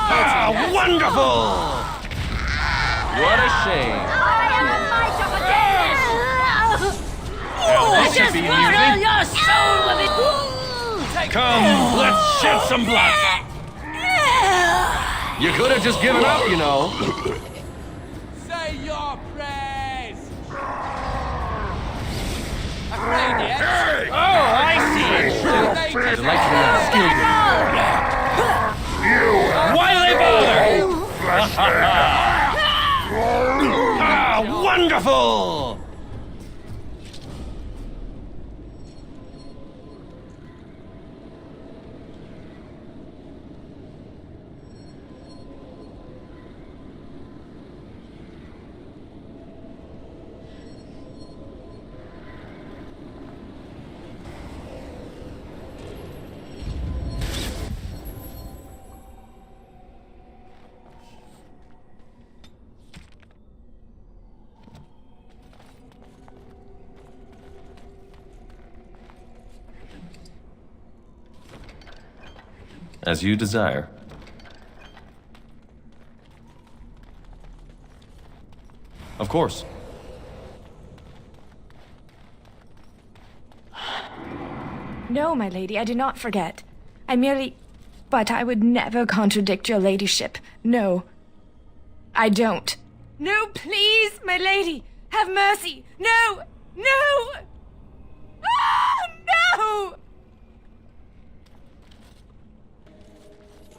Ah, wonderful! What a shame. This should be easy. Your soul will be... Come, let's shed some blood. You could have just given up, you know. Say your prayers. Afraid yet? Oh, I see. I'd like to be skilled. Why do they bother? Ah, wonderful! As you desire. Of course. No, my lady, I do not forget. I merely... But I would never contradict your ladyship. No. I don't. No, please, my lady! Have mercy! No! No! Ah, no!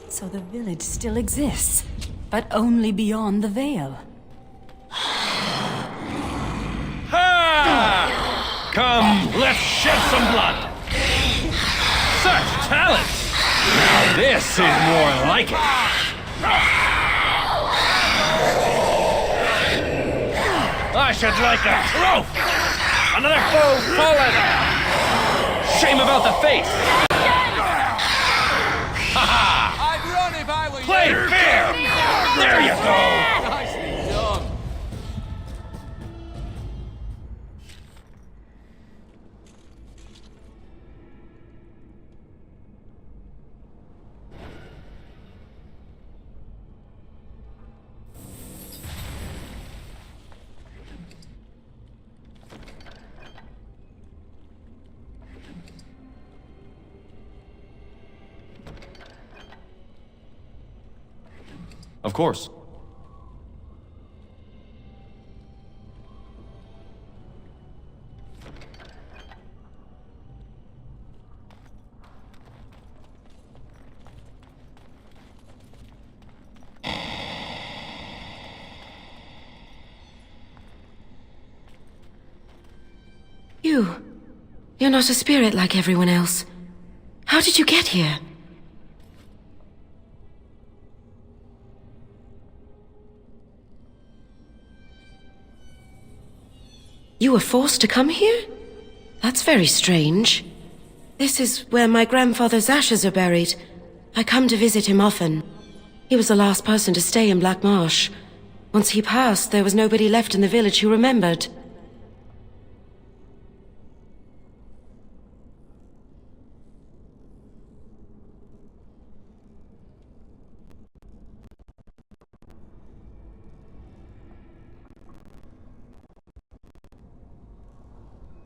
So the village still exists, but only beyond the veil. Ha! Come, let's shed some blood. Such talent! Now this is more like it. I should like a trophy. Another foe fallen. Shame about the face. Ha ha! I'd run if I were Play you. fair! There you go! Nicely done. Of course. You're not a spirit like everyone else. How did you get here? You were forced to come here? That's very strange. This is where my grandfather's ashes are buried. I come to visit him often. He was the last person to stay in Black Marsh. Once he passed, there was nobody left in the village who remembered.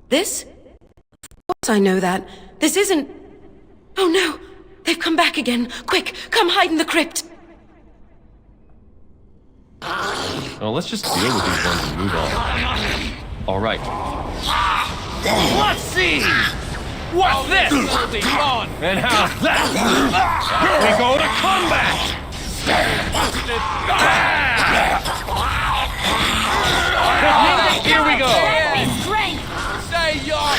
This? Of course I know that. This isn't... Oh no! They've come back again! Quick, come hide in the crypt! Well, let's just deal with these ones and move on. Alright. Let's see! What's this? Will be fun. And how's that? We go to combat! Here we go! Say your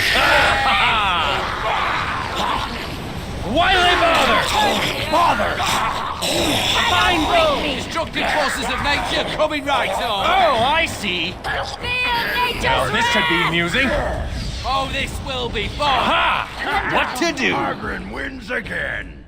Wily bother! Fine blow! Destructive forces of nature coming right on! Oh, I see! Well, this should be amusing! Oh, this will be fun! Aha! What to do? Margaret wins again!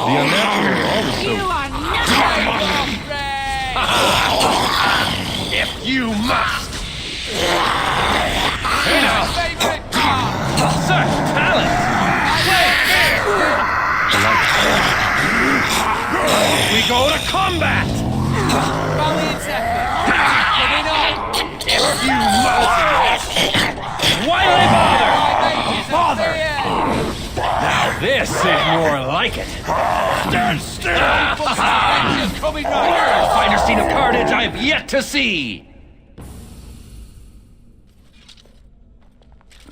The unnatural are always so... You are nothing! If you must! Hey now! Favorite part! Such talent! Play fair! We go to combat! Valiant effort! Coming on! If you must! Wily bother! Now this is more like it! Stand still! Coming right! A finer scene of carnage I have yet to see!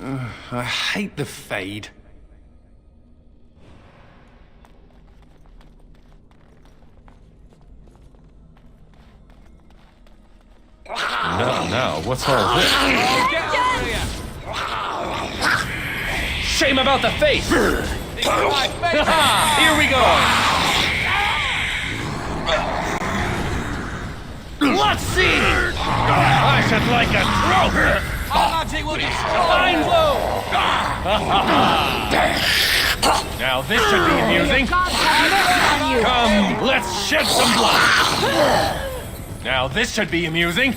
I hate the fade. Now, what's all this? Shame about the face! Here we go! Let's see! I should like a trophy! Our magic will destroy! Fine blow! Now this should be amusing. Come, let's shed some blood. Now this should be amusing.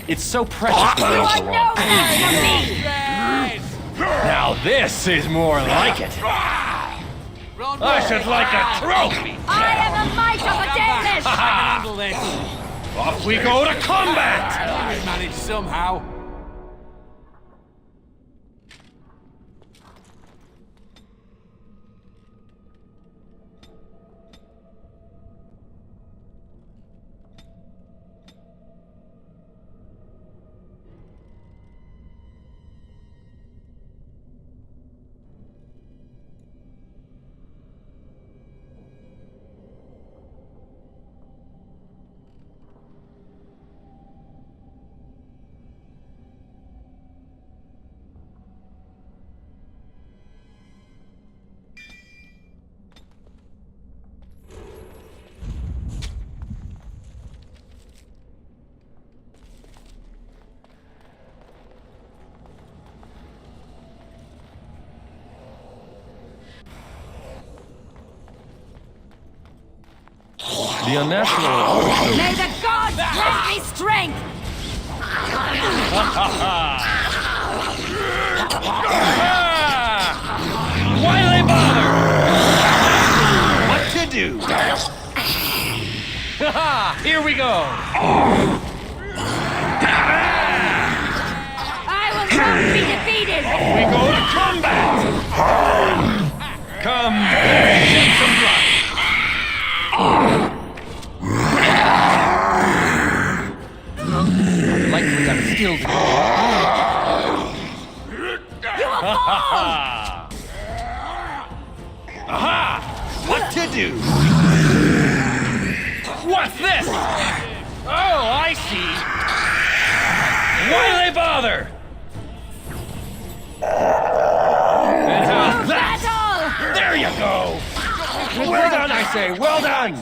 It's so precious the way you go on. Now this is more like it. I should like a trophy. I am the might of the Danish! I can handle this. Off we go to combat. We managed somehow. The unnatural... May the gods grant me strength! Why they bother? What to do? Here we go. I will not be defeated! We go to combat. Come, let's shed some blood. Likely I'm still... You will fall! Aha! What to do? What's this? Oh, I see. Why do they bother? And how's that? There you go. Well done, I say. Well done.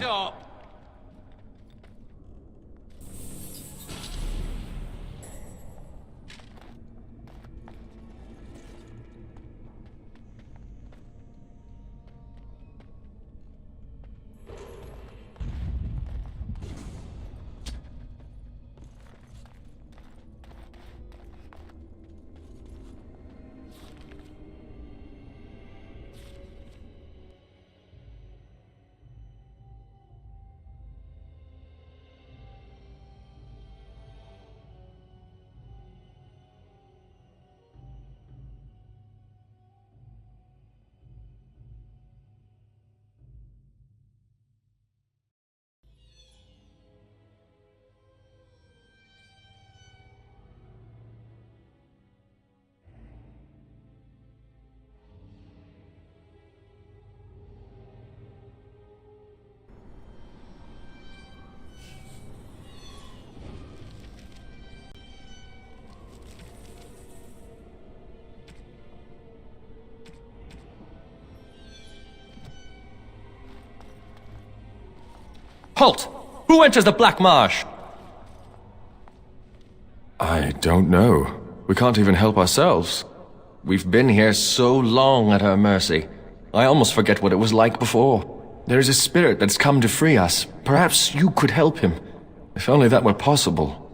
Halt! Who enters the Black Marsh? I don't know. We can't even help ourselves. We've been here so long at her mercy. I almost forget what it was like before. There is a spirit that's come to free us. Perhaps you could help him. If only that were possible.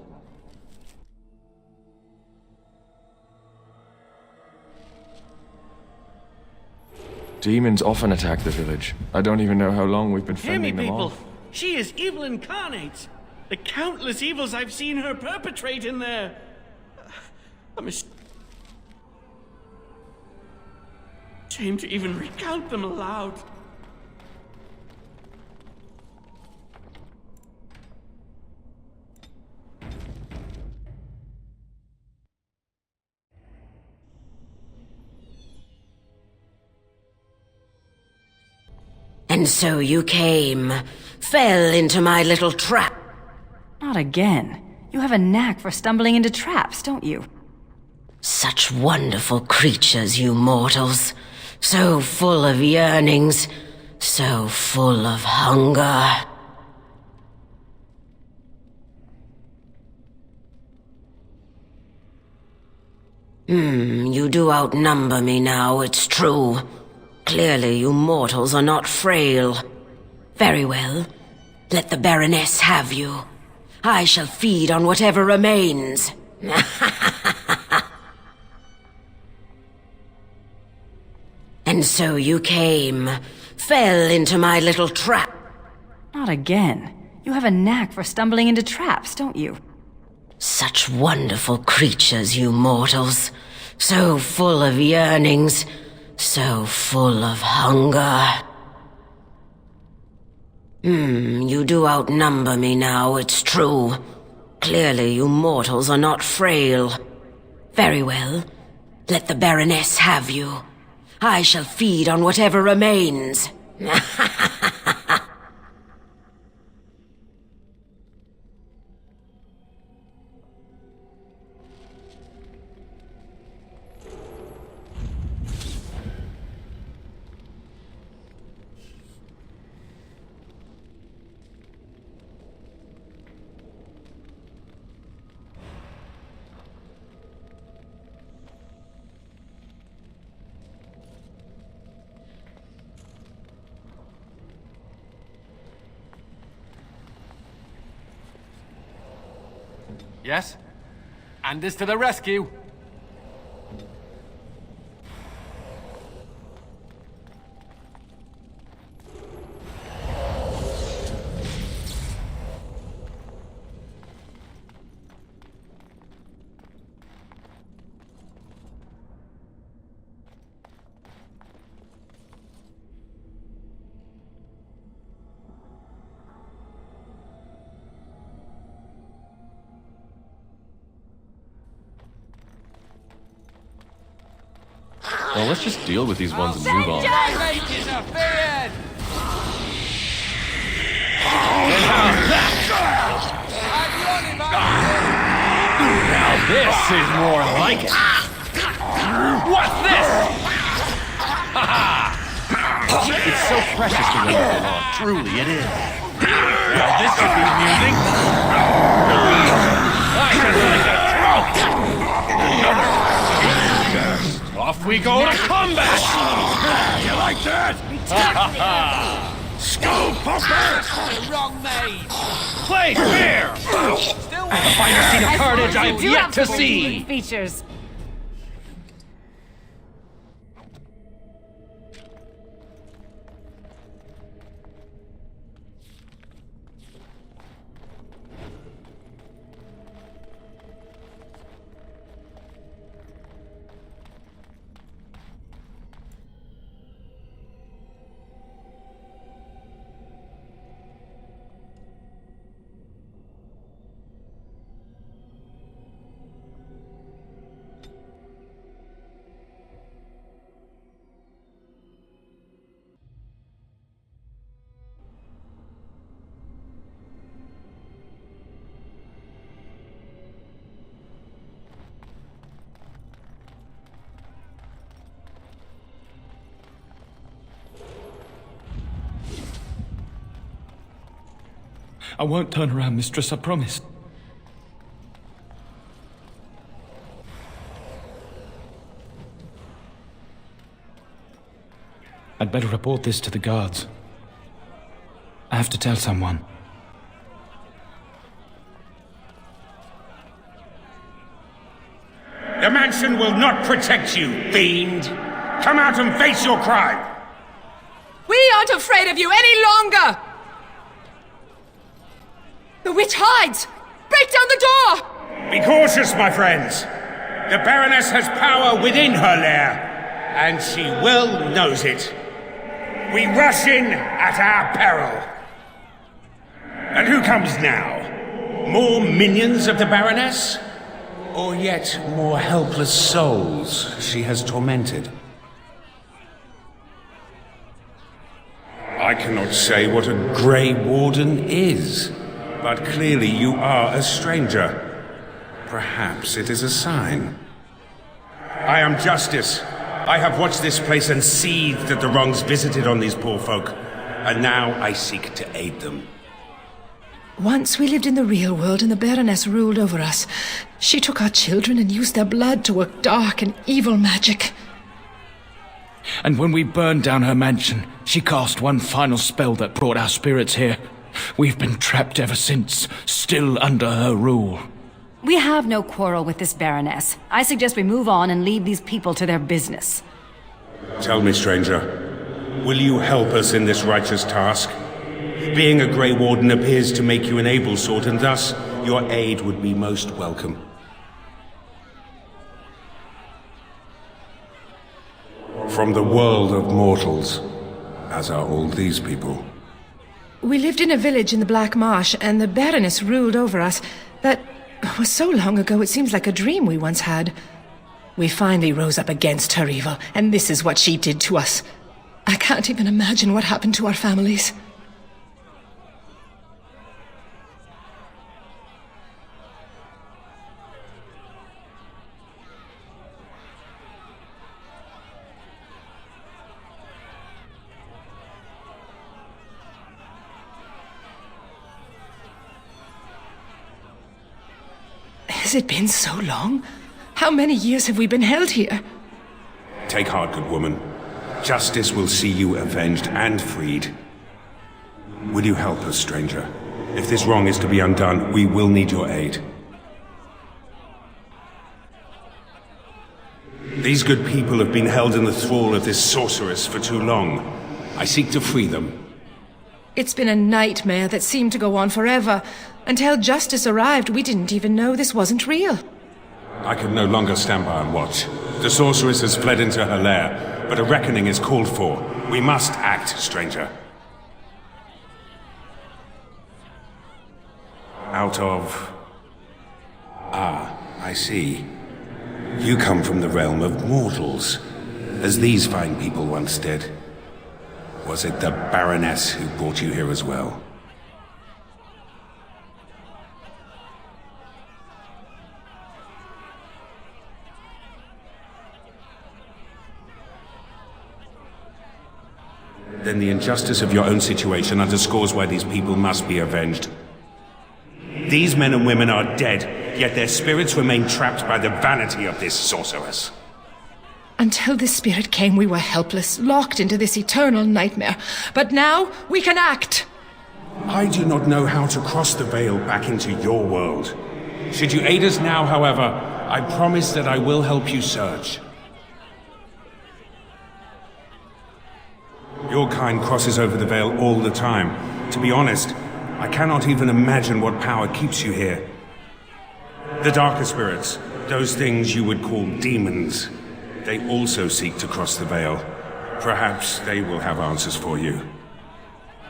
Demons often attack the village. I don't even know how long we've been Hear me, fending them people. off. She is evil incarnate. The countless evils I've seen her perpetrate in there. I'm ashamed to even recount them aloud. And so you came, fell into my little trap. Not again. You have a knack for stumbling into traps, don't you? Such wonderful creatures, you mortals. So full of yearnings, so full of hunger. You do outnumber me now, it's true. Clearly you mortals are not frail. Very well. Let the Baroness have you. I shall feed on whatever remains. And so you came. Fell into my little trap. Not again. You have a knack for stumbling into traps, don't you? Such wonderful creatures, you mortals. So full of yearnings. So full of hunger. You do outnumber me now, it's true. Clearly you mortals are not frail. Very well. Let the Baroness have you. I shall feed on whatever remains. Yes? Anders to the rescue! Well, let's just deal with these ones and move on. Now this is more like it. What's this? It's so precious the way you go on. Truly, it is. Now this should be amusing. I can really get Off we go to combat! You like that? Skull popper! Wrong made! Play fair! The finest scene of carnage I've yet to see! Features. I won't turn around, mistress, I promise. I'd better report this to the guards. I have to tell someone. The mansion will not protect you, fiend. Come out and face your crime. We aren't afraid of you any longer! The witch hides! Break down the door! Be cautious, my friends. The Baroness has power within her lair, and she well knows it. We rush in at our peril. And who comes now? More minions of the Baroness? Or yet more helpless souls she has tormented? I cannot say what a Grey Warden is, but clearly you are a stranger. Perhaps it is a sign. I am Justice. I have watched this place and seethed at the wrongs visited on these poor folk, and now I seek to aid them. Once we lived in the real world and the Baroness ruled over us. She took our children and used their blood to work dark and evil magic. And when we burned down her mansion, she cast one final spell that brought our spirits here. We've been trapped ever since, still under her rule. We have no quarrel with this Baroness. I suggest we move on and leave these people to their business. Tell me, stranger, will you help us in this righteous task? Being a Grey Warden appears to make you an able sort, and thus your aid would be most welcome. From the world of mortals, as are all these people. We lived in a village in the Black Marsh, and the Baroness ruled over us. That was so long ago, it seems like a dream we once had. We finally rose up against her evil, and this is what she did to us. I can't even imagine what happened to our families. Has it been so long? How many years have we been held here? Take heart, good woman. Justice will see you avenged and freed. Will you help us, stranger? If this wrong is to be undone, we will need your aid. These good people have been held in the thrall of this sorceress for too long. I seek to free them. It's been a nightmare that seemed to go on forever. Until justice arrived, we didn't even know this wasn't real. I can no longer stand by and watch. The sorceress has fled into her lair, but a reckoning is called for. We must act, stranger. Out of... Ah, I see. You come from the realm of mortals, as these fine people once did. Was it the Baroness who brought you here as well? Then the injustice of your own situation underscores why these people must be avenged. These men and women are dead, yet their spirits remain trapped by the vanity of this sorceress. Until this spirit came, we were helpless, locked into this eternal nightmare. But now, we can act! I do not know how to cross the veil back into your world. Should you aid us now, however, I promise that I will help you search. Your kind crosses over the veil all the time. To be honest, I cannot even imagine what power keeps you here. The darker spirits, those things you would call demons, they also seek to cross the veil. Perhaps they will have answers for you.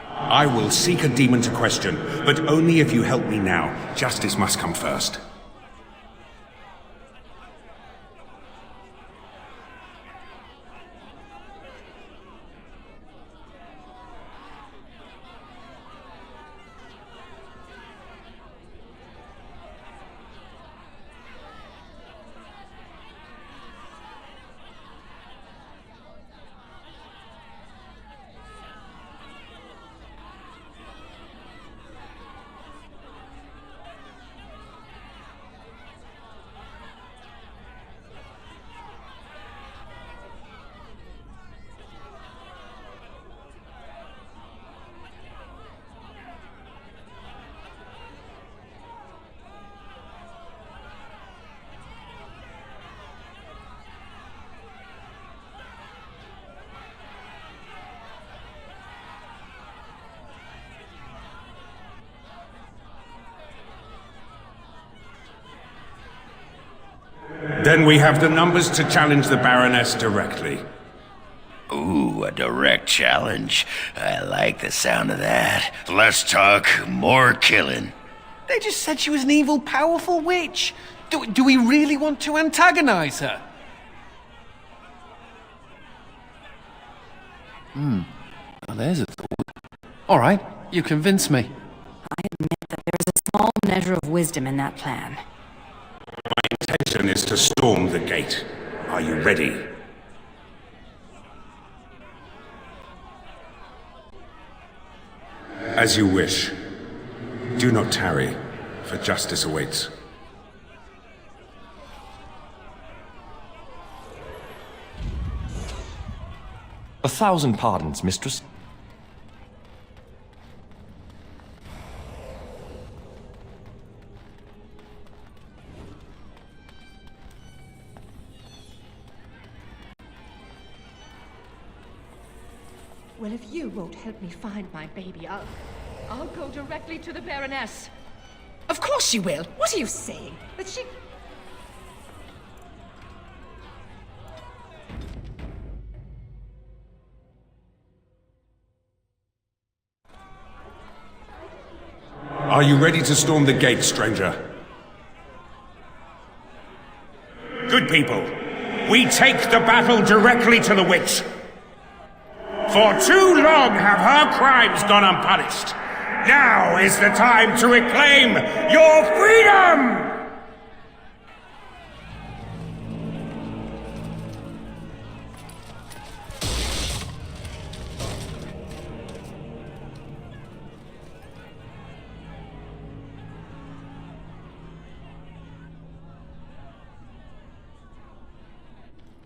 I will seek a demon to question, but only if you help me now. Justice must come first. Then we have the numbers to challenge the Baroness directly. Ooh, a direct challenge. I like the sound of that. Less talk, more killing. They just said she was an evil, powerful witch. Do we really want to antagonize her? Now there's a thought. All right, you convince me. I admit that there is a small measure of wisdom in that plan. My intention is to storm the gate. Are you ready? As you wish. Do not tarry, for justice awaits. A thousand pardons, mistress. Well, if you won't help me find my baby, I'll go directly to the Baroness. Of course she will. What are you saying? That she... Are you ready to storm the gate, stranger? Good people, we take the battle directly to the witch. For too long have her crimes gone unpunished. Now is the time to reclaim your freedom!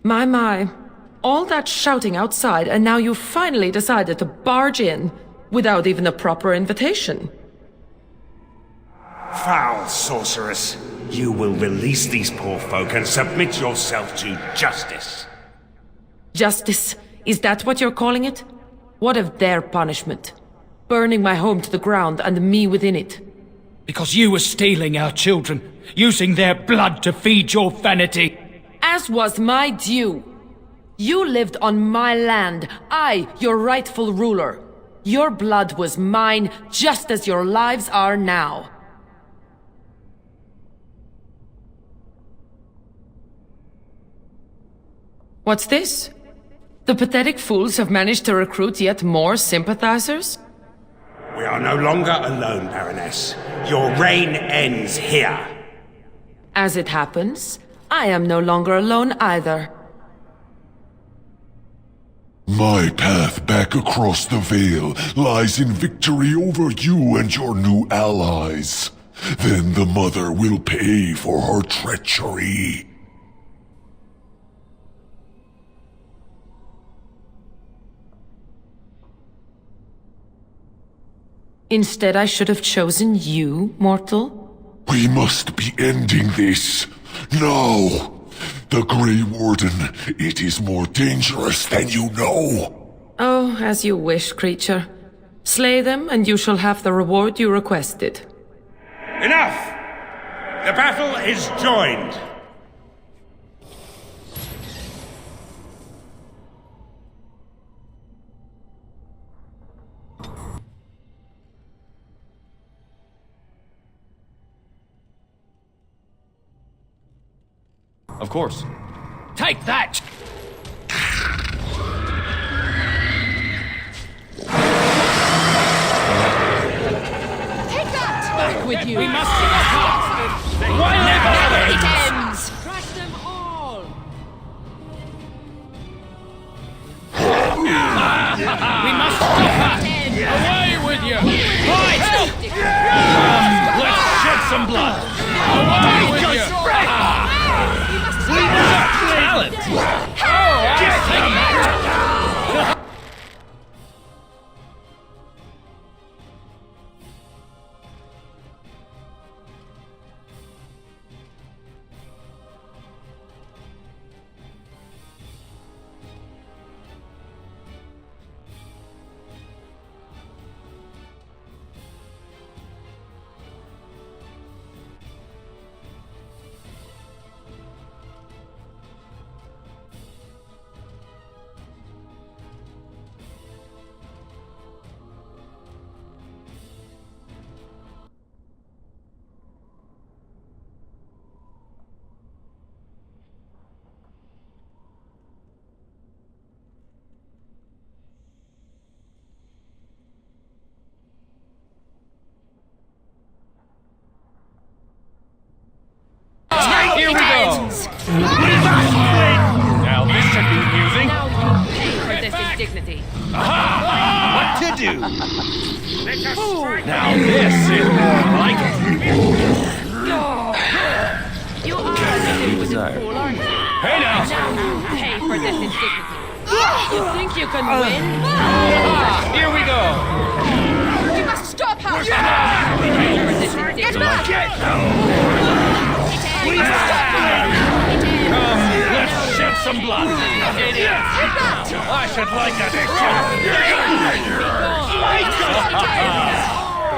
My. All that shouting outside, and now you finally decided to barge in without even a proper invitation. Foul sorceress! You will release these poor folk and submit yourself to justice. Justice? Is that what you're calling it? What of their punishment? Burning my home to the ground and me within it. Because you were stealing our children, using their blood to feed your vanity. As was my due. You lived on my land, I, your rightful ruler. Your blood was mine, just as your lives are now. What's this? The pathetic fools have managed to recruit yet more sympathizers? We are no longer alone, Baroness. Your reign ends here. As it happens, I am no longer alone either. My path back across the Veil lies in victory over you and your new allies. Then the Mother will pay for her treachery. Instead, I should have chosen you, mortal. We must be ending this. Now! The Grey Warden, it is more dangerous than you know. Oh, as you wish, creature. Slay them, and you shall have the reward you requested. Enough! The battle is joined. Of course. Take that! Take that! Back with you! We must see the past! Why never It ends? ends! Crush them all! We must stop that! Away with you! Fight! Let's shed some blood! Away with you! Talent! Oh, I see! Here we go! Now this should be amusing. this indignity. What to do? Now this is more like it. You are a fool, aren't you? Hey now! Now you pay for this indignity. You think you can win? Here we go! You must stop her! Get back! Come, let's shed some blood! Idiot! I should like that.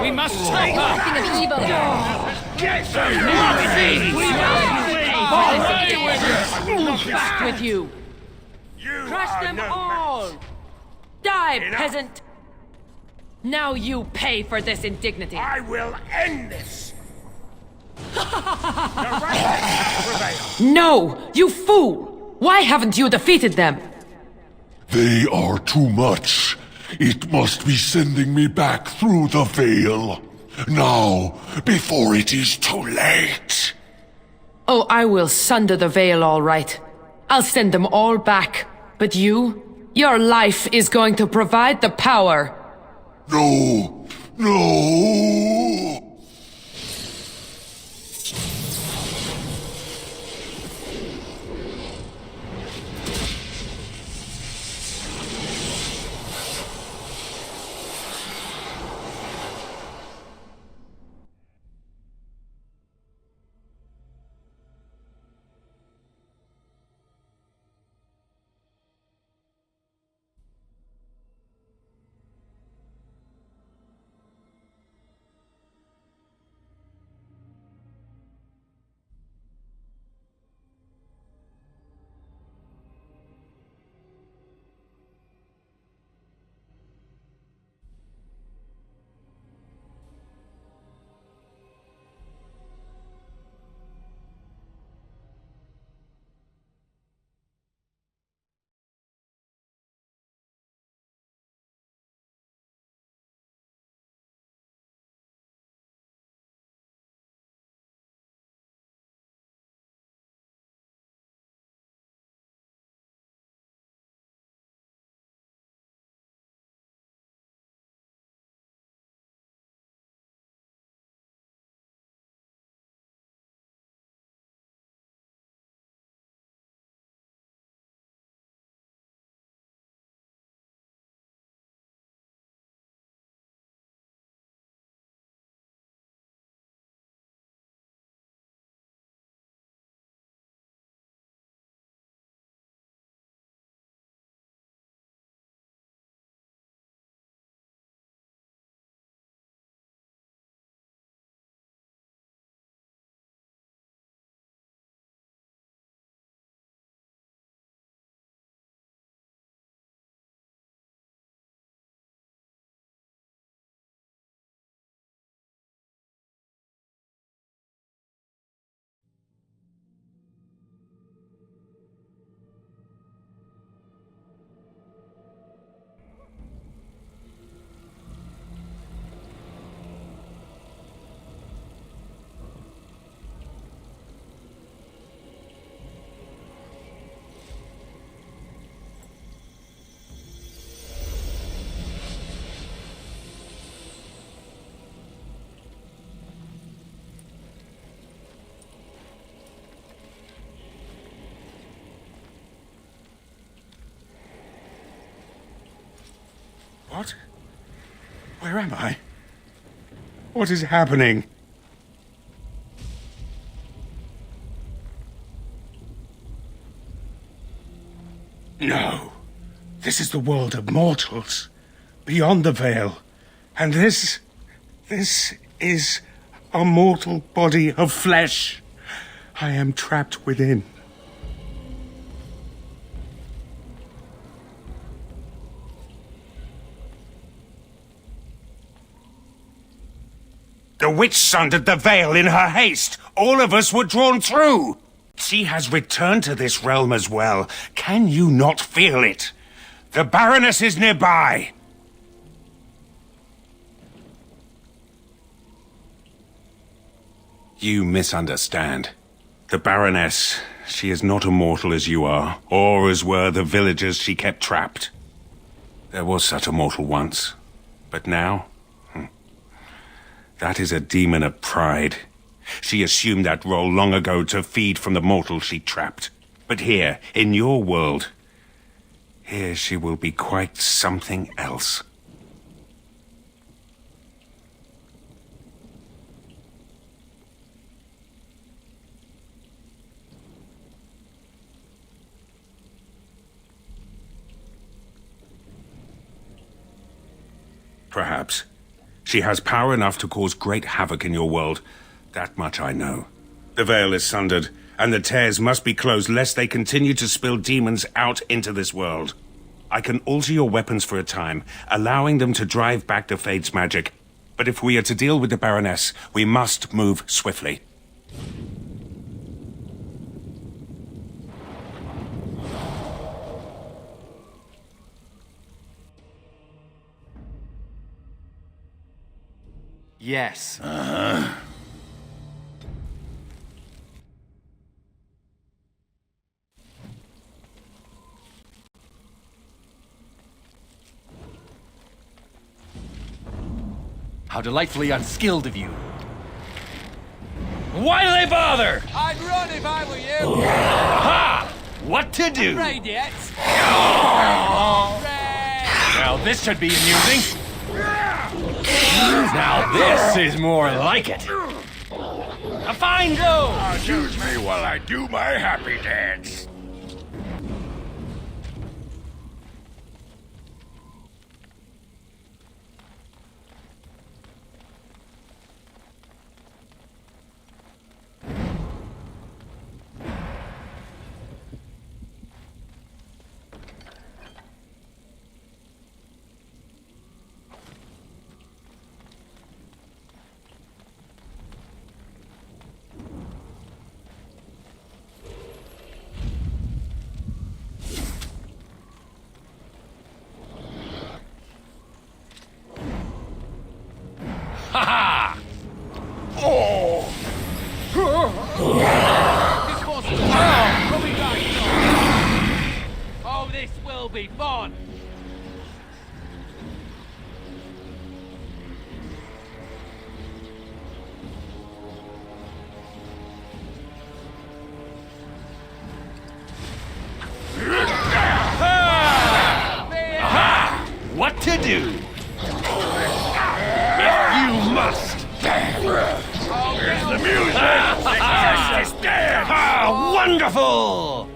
We must take her! Back with you! Crush them all! Die, peasant! Now you pay for this indignity! I will end this! No! You fool! Why haven't you defeated them? They are too much. It must be sending me back through the veil. Now, before it is too late. Oh, I will sunder the veil all right. I'll send them all back. But your life is going to provide the power. No! No! What? Where am I? What is happening? No. This is the world of mortals, beyond the veil. And this is a mortal body of flesh. I am trapped within. The witch sundered the veil in her haste. All of us were drawn through. She has returned to this realm as well. Can you not feel it? The Baroness is nearby. You misunderstand. The Baroness, she is not immortal as you are, or as were the villagers she kept trapped. There was such a mortal once. But now? That is a demon of pride. She assumed that role long ago to feed from the mortal she trapped. But here, in your world, here she will be quite something else. Perhaps. She has power enough to cause great havoc in your world. That much I know. The veil is sundered, and the tears must be closed lest they continue to spill demons out into this world. I can alter your weapons for a time, allowing them to drive back the Fade's magic. But if we are to deal with the Baroness, we must move swiftly. Yes. How delightfully unskilled of you. Why do they bother? I'd run if I were you. Aha! What to do? Radiates. Well, this should be amusing. Now this is more like it. A fine go! Excuse me while I do my happy dance. Ha ha! Oh! This one's coming back. Oh, this will be fun. Aha! What to do? You must! Here's the music! Ah, wonderful!